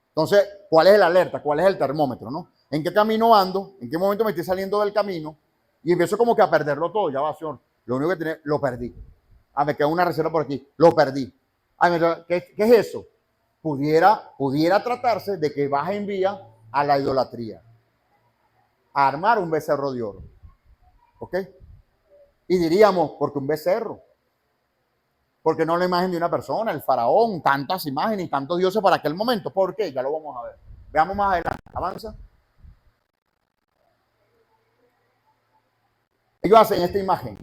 S1: Entonces, ¿cuál es el alerta? ¿Cuál es el termómetro, no? ¿En qué camino ando? ¿En qué momento me estoy saliendo del camino? Y empiezo como que a perderlo todo. Ya va, señor. Lo único que tenía, lo perdí. Me queda una reserva por aquí. Lo perdí. ¿Qué es eso? Pudiera tratarse de que vas en vía a la idolatría. A armar un becerro de oro. ¿Ok? Y diríamos, ¿por qué un becerro? Porque no la imagen de una persona, el faraón, tantas imágenes y tantos dioses para aquel momento. ¿Por qué? Ya lo vamos a ver. Veamos más adelante. Avanza. Ellos hacen esta imagen.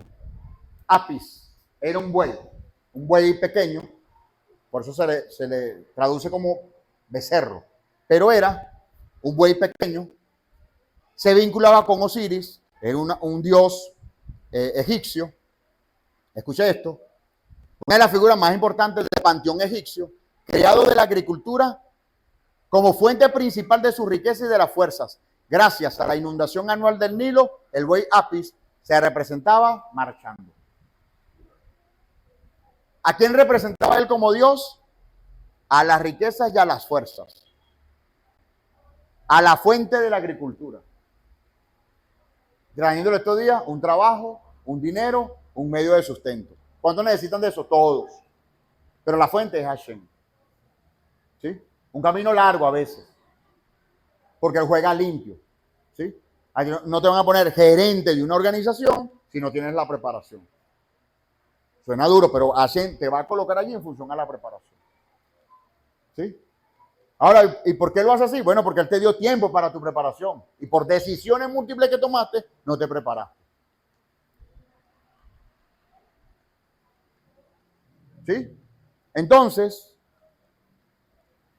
S1: Apis era un buey pequeño, por eso se le traduce como becerro, pero era un buey pequeño, se vinculaba con Osiris, era un dios egipcio. Escuche esto, una de las figuras más importantes del panteón egipcio, creado de la agricultura como fuente principal de su riqueza y de las fuerzas. Gracias a la inundación anual del Nilo, el buey Apis se representaba marchando. ¿A quién representaba él como Dios? A las riquezas y a las fuerzas. A la fuente de la agricultura. Trayéndole estos días un trabajo, un dinero, un medio de sustento. ¿Cuántos necesitan de eso? Todos. Pero la fuente es Hashem. ¿Sí? Un camino largo a veces. Porque él juega limpio. ¿Sí? No te van a poner gerente de una organización si no tienes la preparación. Suena duro, pero Hashem te va a colocar allí en función a la preparación. ¿Sí? Ahora, ¿y por qué lo hace así? Bueno, porque él te dio tiempo para tu preparación. Y por decisiones múltiples que tomaste, no te preparaste. ¿Sí? Entonces,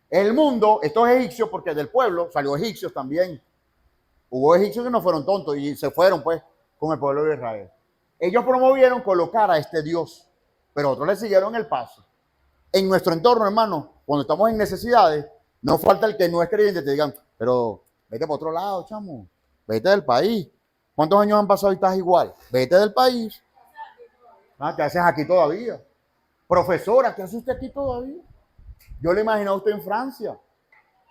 S1: el mundo, estos egipcios, porque del pueblo salió egipcios también. Hubo egipcios que no fueron tontos y se fueron, pues, con el pueblo de Israel. Ellos promovieron colocar a este Dios, pero otros le siguieron el paso. En nuestro entorno, hermano, cuando estamos en necesidades, no falta el que no es creyente te digan, pero vete para otro lado, chamo, vete del país. ¿Cuántos años han pasado y estás igual? Vete del país. ¿Qué haces aquí todavía? Profesora, ¿qué hace usted aquí todavía? Yo le imagino a usted en Francia.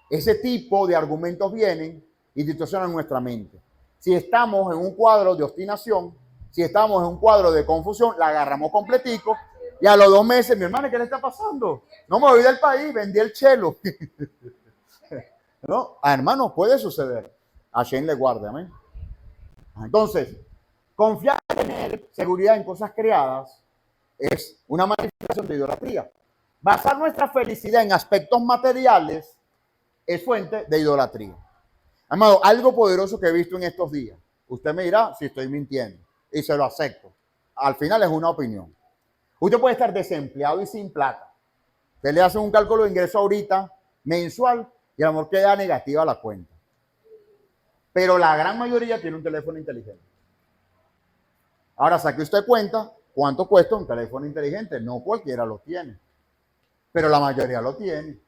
S1: Ese tipo de argumentos vienen y distorsionan nuestra mente. Si estamos en un cuadro de obstinación, si estamos en un cuadro de confusión, la agarramos completico y a los 2 meses, mi hermana, ¿qué le está pasando? No me voy del país, vendí el chelo. ¿No? Hermano, puede suceder. A Shen le guarde, amén. Entonces, confiar en tener seguridad en cosas creadas es una manifestación de idolatría. Basar nuestra felicidad en aspectos materiales es fuente de idolatría. Amado, algo poderoso que he visto en estos días. Usted me dirá si estoy mintiendo y se lo acepto. Al final es una opinión. Usted puede estar desempleado y sin plata. Usted le hace un cálculo de ingreso ahorita mensual y a lo mejor queda negativa la cuenta. Pero la gran mayoría tiene un teléfono inteligente. Ahora saque usted cuenta cuánto cuesta un teléfono inteligente. No cualquiera lo tiene, pero la mayoría lo tiene.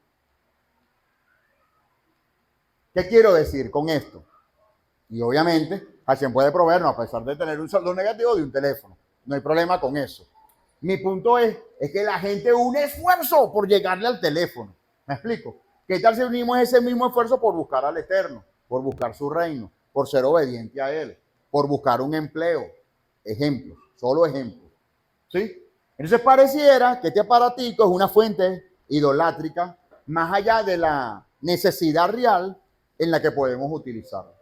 S1: ¿Qué quiero decir con esto? Y obviamente, Hashem puede proveernos, a pesar de tener un saldo negativo, de un teléfono. No hay problema con eso. Mi punto es que la gente une esfuerzo por llegarle al teléfono. ¿Me explico? ¿Qué tal si unimos ese mismo esfuerzo por buscar al Eterno, por buscar su reino, por ser obediente a Él, por buscar un empleo? Ejemplos, solo ejemplos. ¿Sí? Entonces pareciera que este aparatico es una fuente idolátrica más allá de la necesidad real en la que podemos utilizarlo.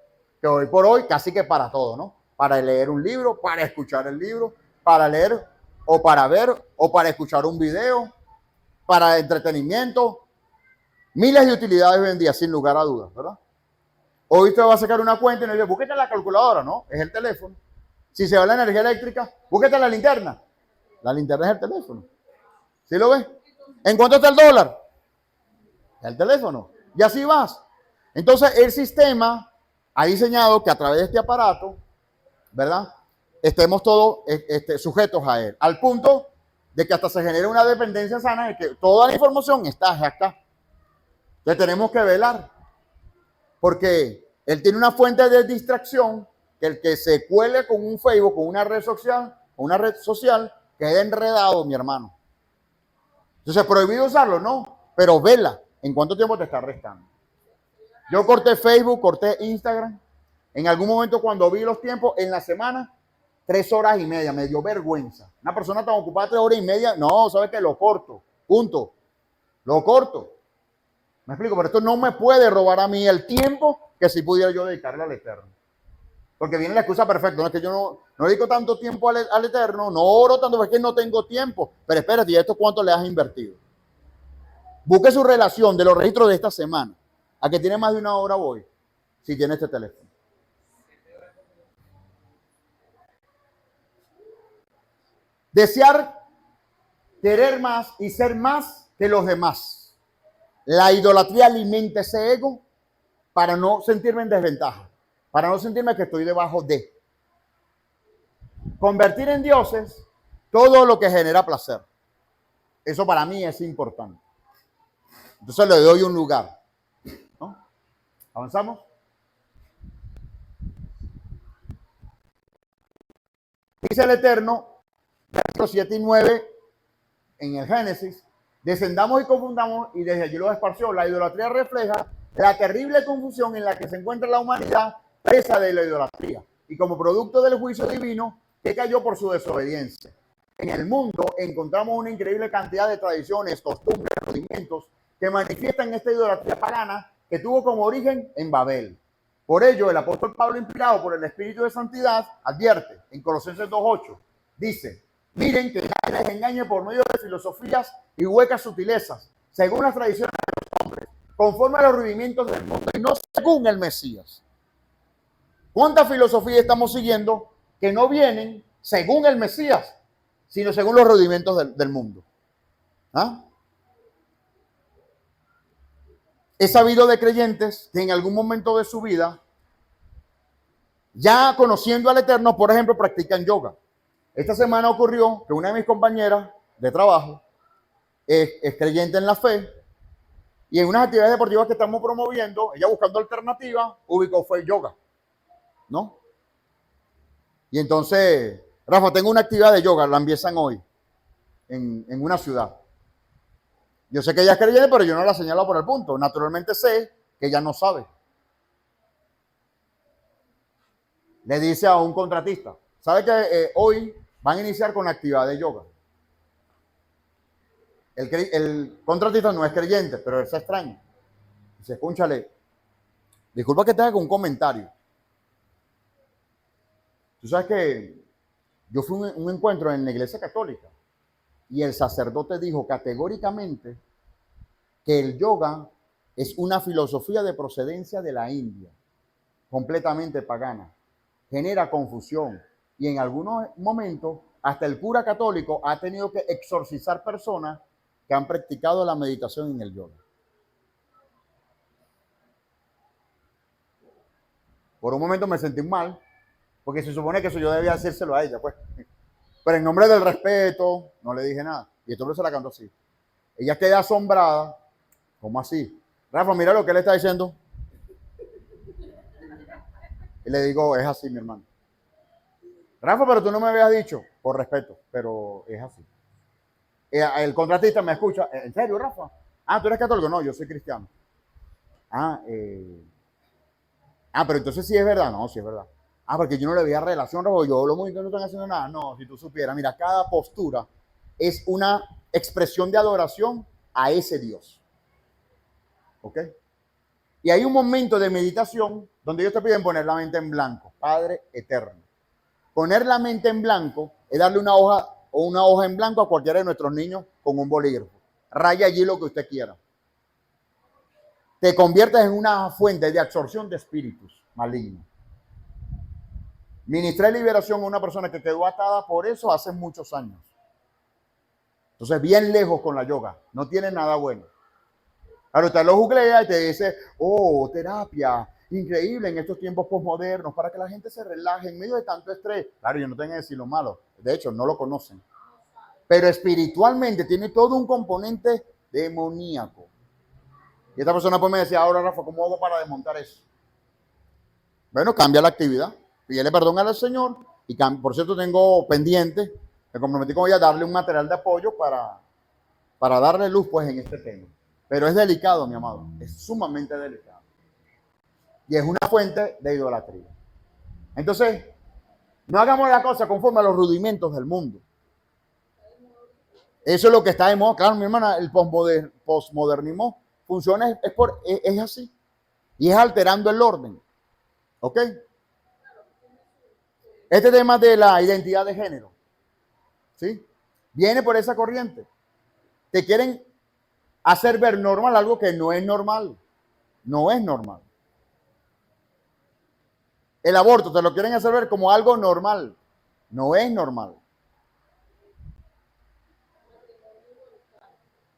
S1: Que hoy por hoy casi que para todo, ¿no? Para leer un libro, para escuchar el libro, para leer o para ver o para escuchar un video, para entretenimiento. Miles de utilidades hoy en día, sin lugar a dudas, ¿verdad? Hoy usted va a sacar una cuenta y no dice, búsquete la calculadora, ¿no? Es el teléfono. Si se va la energía eléctrica, búsquete la linterna. La linterna es el teléfono. ¿Sí lo ves? ¿En cuánto está el dólar? El teléfono. Y así vas. Entonces, el sistema ha diseñado que a través de este aparato, ¿verdad? Estemos todos sujetos a él. Al punto de que hasta se genera una dependencia sana de que toda la información está acá. Entonces, tenemos que velar. Porque él tiene una fuente de distracción que el que se cuele con un Facebook, con una red social, queda enredado, mi hermano. Entonces, prohibido usarlo, ¿no? Pero vela, ¿en cuánto tiempo te está restando? Yo corté Facebook, corté Instagram. En algún momento cuando vi los tiempos, en la semana, 3 horas y media, me dio vergüenza. Una persona tan ocupada 3 horas y media, no, ¿sabes qué? Lo corto, punto. Lo corto. Me explico, pero esto no me puede robar a mí el tiempo que si pudiera yo dedicarle al Eterno. Porque viene la excusa perfecta, no es que yo no dedico tanto tiempo al Eterno, no oro tanto, porque no tengo tiempo. Pero espérate, ¿y esto cuánto le has invertido? Busque su relación de los registros de esta semana, a que tiene más de 1 hora hoy, si tiene este teléfono. Desear, querer más y ser más que los demás. La idolatría alimenta ese ego para no sentirme en desventaja, para no sentirme que estoy debajo de. Convertir en dioses todo lo que genera placer. Eso para mí es importante. Entonces le doy un lugar. ¿No? ¿Avanzamos? Dice el Eterno, versos 7 y 9 en el Génesis, descendamos y confundamos, y desde allí los esparció. La idolatría refleja la terrible confusión en la que se encuentra la humanidad presa de la idolatría y como producto del juicio divino que cayó por su desobediencia. En el mundo encontramos una increíble cantidad de tradiciones, costumbres, rudimentos que manifiestan esta idolatría pagana que tuvo como origen en Babel. Por ello, el apóstol Pablo, inspirado por el Espíritu de Santidad, advierte en Colosenses 2:8, dice: miren que nadie les engañe por medio de filosofías y huecas sutilezas, según las tradiciones de los hombres, conforme a los rudimentos del mundo y no según el Mesías. ¿Cuánta filosofía estamos siguiendo que no vienen según el Mesías, sino según los rudimentos del mundo? ¿Ah? He sabido de creyentes que en algún momento de su vida, ya conociendo al Eterno, por ejemplo, practican yoga. Esta semana ocurrió que una de mis compañeras de trabajo es creyente en la fe y en unas actividades deportivas que estamos promoviendo, ella buscando alternativas, ubicó fue yoga, ¿no? Y entonces, Rafa, tengo una actividad de yoga, la empiezan hoy en una ciudad. Yo sé que ella es creyente, pero yo no la señalo por el punto. Naturalmente sé que ella no sabe. Le dice a un contratista, ¿sabe que hoy van a iniciar con la actividad de yoga? El contratista no es creyente, pero él se extraña. Dice, escúchale, disculpa que te haga un comentario. Tú sabes que yo fui a un encuentro en la iglesia católica y el sacerdote dijo categóricamente que el yoga es una filosofía de procedencia de la India, completamente pagana. Genera confusión y en algunos momentos hasta el cura católico ha tenido que exorcizar personas que han practicado la meditación en el yoga. Por un momento me sentí mal, porque se supone que eso yo debía hacérselo a ella, pues. Pero en nombre del respeto, no le dije nada. Y este hombre se la cantó así. Ella queda asombrada. ¿Cómo así? Rafa, mira lo que él está diciendo. Y le digo, es así, mi hermano. Rafa, pero tú no me habías dicho, por respeto, pero es así. El contratista me escucha, ¿en serio, Rafa? Ah, ¿tú eres católico? No, yo soy cristiano. Pero entonces sí es verdad. No, sí es verdad. Porque yo no le veía relación, Rafa, yo los movimientos no están haciendo nada. No, si tú supieras, mira, cada postura es una expresión de adoración a ese Dios. ¿Ok? Y hay un momento de meditación donde ellos te piden poner la mente en blanco, Padre eterno. Poner la mente en blanco es darle una hoja en blanco a cualquiera de nuestros niños con un bolígrafo. Raya allí lo que usted quiera. Te conviertes en una fuente de absorción de espíritus malignos. Ministré liberación a una persona que quedó atada por eso hace muchos años. Entonces, bien lejos con la yoga. No tiene nada bueno. Claro, usted lo googlea y te dice, oh, terapia, increíble en estos tiempos posmodernos, para que la gente se relaje en medio de tanto estrés. Claro, yo no tengo que decir lo malo. De hecho, no lo conocen. Pero espiritualmente tiene todo un componente demoníaco. Y esta persona pues me decía, ahora Rafa, ¿cómo hago para desmontar eso? Bueno, cambia la actividad, pídele perdón al Señor y por cierto tengo pendiente, me comprometí con ella a darle un material de apoyo para darle luz pues en este tema. Pero es delicado, mi amado, es sumamente delicado. Y es una fuente de idolatría. Entonces, no hagamos la cosa conforme a los rudimentos del mundo. Eso es lo que está de moda. Claro, mi hermana, el posmodernismo funciona, es así. Y es alterando el orden. ¿Ok? Este tema de la identidad de género, ¿sí? Viene por esa corriente. Te quieren hacer ver normal algo que no es normal. No es normal. El aborto te lo quieren hacer ver como algo normal. No es normal.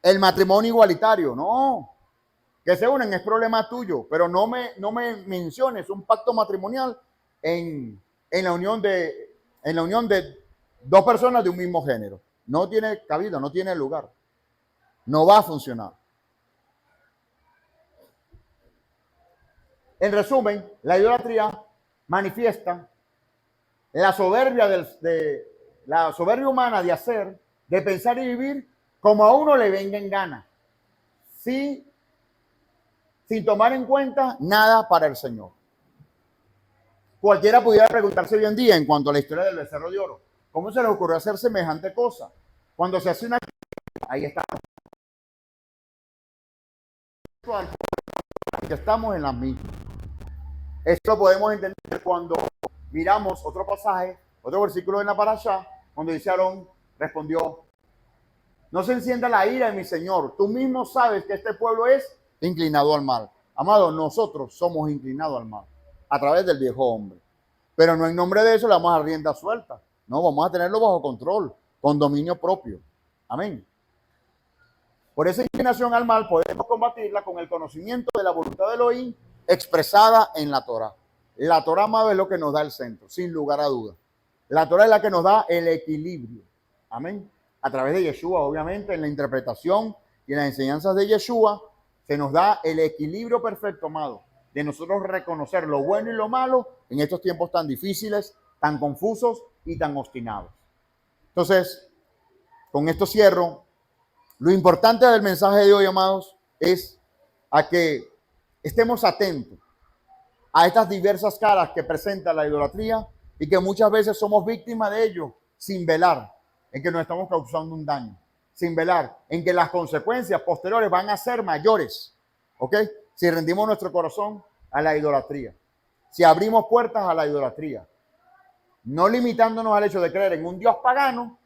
S1: El matrimonio igualitario, no. Que se unen es problema tuyo, pero no me menciones un pacto matrimonial en la unión de dos personas de un mismo género. No tiene cabida, no tiene lugar. No va a funcionar. En resumen, la idolatría manifiesta la soberbia la soberbia humana de hacer, de pensar y vivir como a uno le venga en gana, sin tomar en cuenta nada para el Señor. Cualquiera pudiera preguntarse hoy en día en cuanto a la historia del becerro de oro, ¿cómo se le ocurrió hacer semejante cosa? Cuando se hace una... Ahí está. Estamos en las mismas. Esto lo podemos entender cuando miramos otro pasaje, otro versículo de la parashá, cuando dice Aarón, respondió, no se encienda la ira de mi Señor, tú mismo sabes que este pueblo es inclinado al mal. Amado, nosotros somos inclinados al mal, a través del viejo hombre. Pero no en nombre de eso le vamos a dar rienda suelta. No, vamos a tenerlo bajo control, con dominio propio. Amén. Por esa inclinación al mal podemos combatirla con el conocimiento de la voluntad de Elohim expresada en la Torah. La Torah, amado, es lo que nos da el centro, sin lugar a dudas. La Torah es la que nos da el equilibrio. Amén. A través de Yeshua, obviamente, en la interpretación y en las enseñanzas de Yeshua, se nos da el equilibrio perfecto, amado, de nosotros reconocer lo bueno y lo malo en estos tiempos tan difíciles, tan confusos y tan obstinados. Entonces, con esto cierro. Lo importante del mensaje de hoy, amados, es a que estemos atentos a estas diversas caras que presenta la idolatría y que muchas veces somos víctimas de ello sin velar en que nos estamos causando un daño, sin velar en que las consecuencias posteriores van a ser mayores, ¿ok? Si rendimos nuestro corazón a la idolatría, si abrimos puertas a la idolatría, no limitándonos al hecho de creer en un Dios pagano,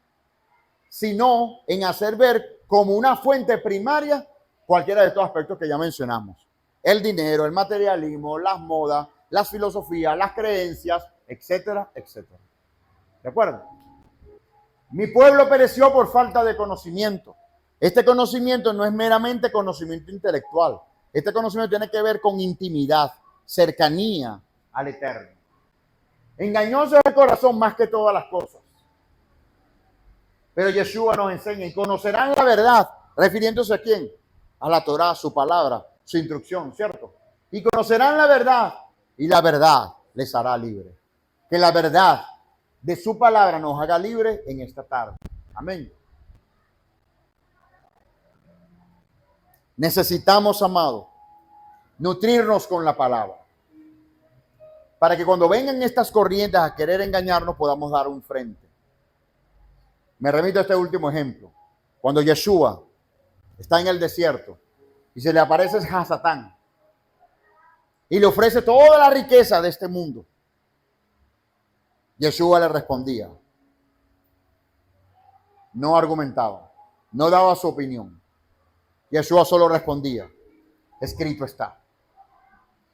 S1: sino en hacer ver como una fuente primaria cualquiera de estos aspectos que ya mencionamos. El dinero, el materialismo, las modas, las filosofías, las creencias, etcétera, etcétera. ¿De acuerdo? Mi pueblo pereció por falta de conocimiento. Este conocimiento no es meramente conocimiento intelectual. Este conocimiento tiene que ver con intimidad, cercanía al Eterno. Engañoso es el corazón más que todas las cosas. Pero Yeshua nos enseña y conocerán la verdad, refiriéndose a quién, a la Torá, su palabra, su instrucción, ¿cierto? Y conocerán la verdad y la verdad les hará libre. Que la verdad de su palabra nos haga libre en esta tarde. Amén. Necesitamos, amado, nutrirnos con la palabra, para que cuando vengan estas corrientes a querer engañarnos podamos dar un frente. Me remito a este último ejemplo. Cuando Yeshua está en el desierto y se le aparece a Satán y le ofrece toda la riqueza de este mundo, Yeshua le respondía, no argumentaba, no daba su opinión. Yeshua solo respondía, escrito está,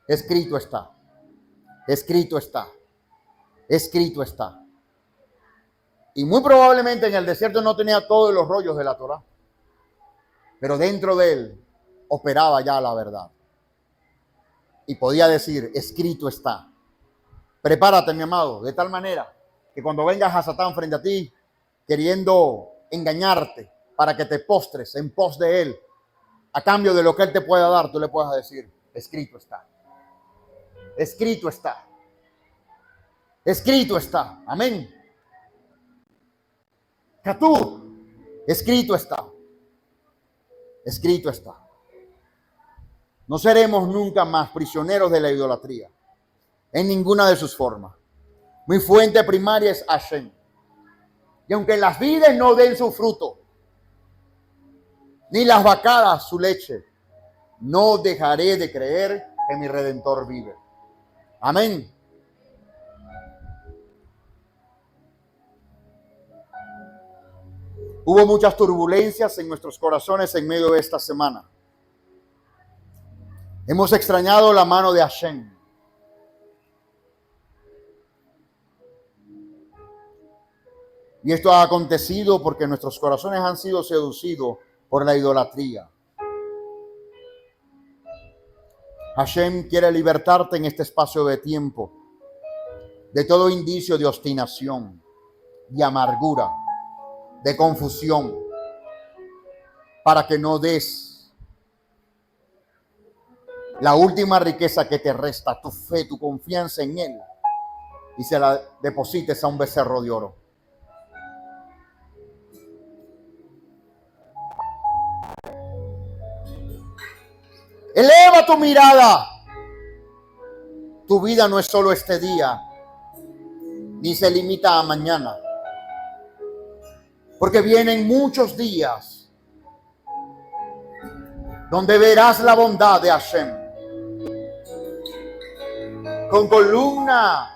S1: escrito está, escrito está, escrito está. Y muy probablemente en el desierto no tenía todos los rollos de la Torá, pero dentro de él operaba ya la verdad. Y podía decir, escrito está. Prepárate, mi amado, de tal manera que cuando vengas a Satán frente a ti, queriendo engañarte para que te postres en pos de él, a cambio de lo que él te pueda dar, tú le puedas decir, escrito está. Escrito está. Escrito está. Amén. Catú, escrito está. Escrito está. No seremos nunca más prisioneros de la idolatría en ninguna de sus formas. Mi fuente primaria es Hashem. Y aunque las vides no den su fruto, ni las vacadas su leche, no dejaré de creer que mi Redentor vive. Amén. Hubo muchas turbulencias en nuestros corazones en medio de esta semana. Hemos extrañado la mano de Hashem. Y esto ha acontecido porque nuestros corazones han sido seducidos por la idolatría. Hashem quiere libertarte en este espacio de tiempo de todo indicio de obstinación, de amargura, de confusión, para que no des la última riqueza que te resta, tu fe, tu confianza en Él, y se la deposites a un becerro de oro. Eleva tu mirada. Tu vida no es solo este día, ni se limita a mañana, porque vienen muchos días donde verás la bondad de Hashem con columna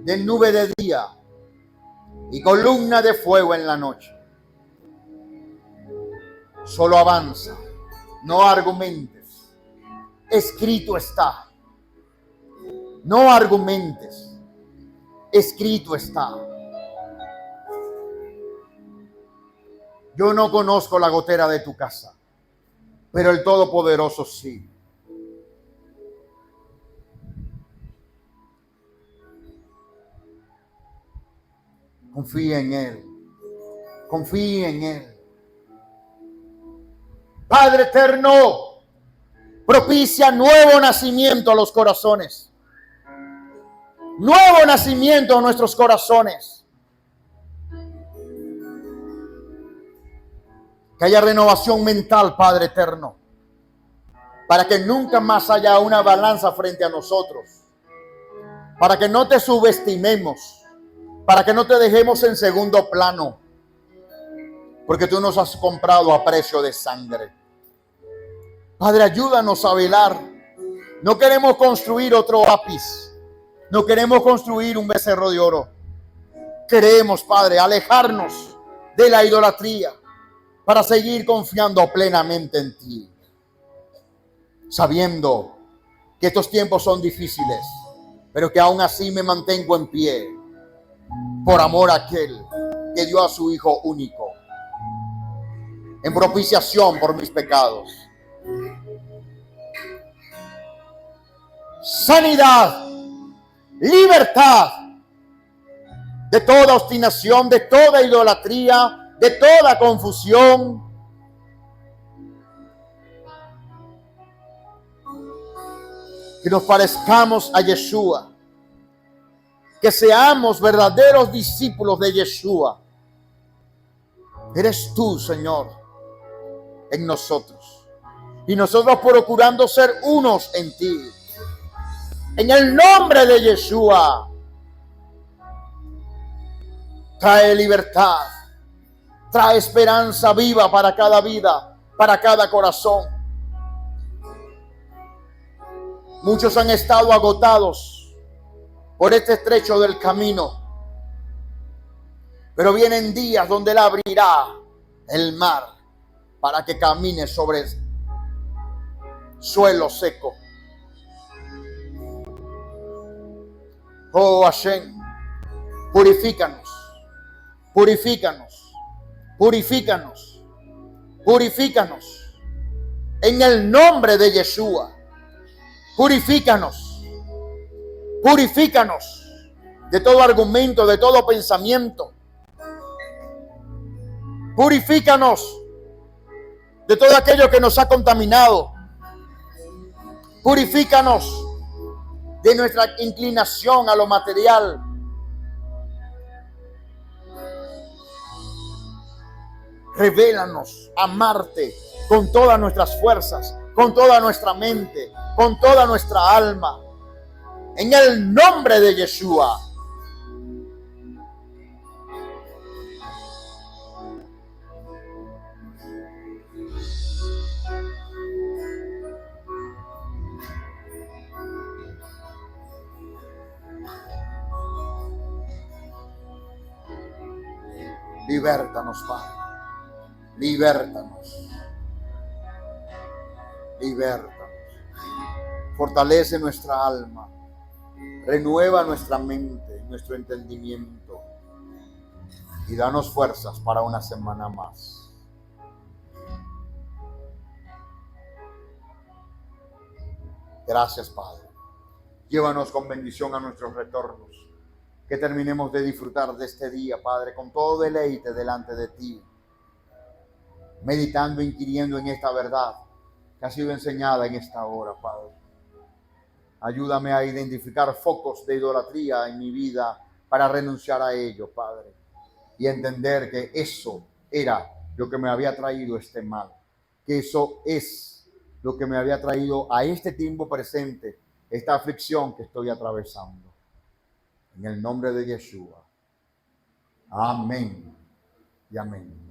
S1: de nube de día y columna de fuego en la noche. Solo avanza, no argumentes. Escrito está. No argumentes. Escrito está. Yo no conozco la gotera de tu casa, pero el Todopoderoso sí. Confía en Él. Confía en Él. Padre eterno, propicia nuevo nacimiento a los corazones. Nuevo nacimiento a nuestros corazones. Que haya renovación mental, Padre eterno, para que nunca más haya una balanza frente a nosotros, para que no te subestimemos, para que no te dejemos en segundo plano, porque tú nos has comprado a precio de sangre. Padre, ayúdanos a velar. No queremos construir otro ápice, no queremos construir un becerro de oro. Queremos, Padre, alejarnos de la idolatría para seguir confiando plenamente en ti, sabiendo que estos tiempos son difíciles, pero que aún así me mantengo en pie por amor a aquel que dio a su Hijo único en propiciación por mis pecados. Sanidad, libertad de toda obstinación, de toda idolatría, de toda confusión. Que nos parezcamos a Yeshua, que seamos verdaderos discípulos de Yeshua. Eres tú, Señor, en nosotros, y nosotros procurando ser unos en ti. En el nombre de Yeshua, trae libertad, trae esperanza viva para cada vida, para cada corazón. Muchos han estado agotados por este estrecho del camino, pero vienen días donde Él abrirá el mar para que camine sobre suelo seco. Oh Hashem, purifícanos Purifícanos, purifícanos, purifícanos. En el nombre de Yeshua, purifícanos, purifícanos de todo argumento, de todo pensamiento. Purifícanos de todo aquello que nos ha contaminado. Purifícanos de nuestra inclinación a lo material. Revélanos amarte con todas nuestras fuerzas, con toda nuestra mente, con toda nuestra alma. En el nombre de Yeshua. Libértanos, Padre. Libértanos. Libértanos. Fortalece nuestra alma. Renueva nuestra mente, nuestro entendimiento. Y danos fuerzas para una semana más. Gracias, Padre. Llévanos con bendición a nuestros retornos. Que terminemos de disfrutar de este día, Padre, con todo deleite delante de ti. Meditando, inquiriendo en esta verdad que ha sido enseñada en esta hora, Padre. Ayúdame a identificar focos de idolatría en mi vida para renunciar a ello, Padre. Y entender que eso era lo que me había traído este mal. Que eso es lo que me había traído a este tiempo presente, esta aflicción que estoy atravesando. En el nombre de Yeshua. Amén y amén.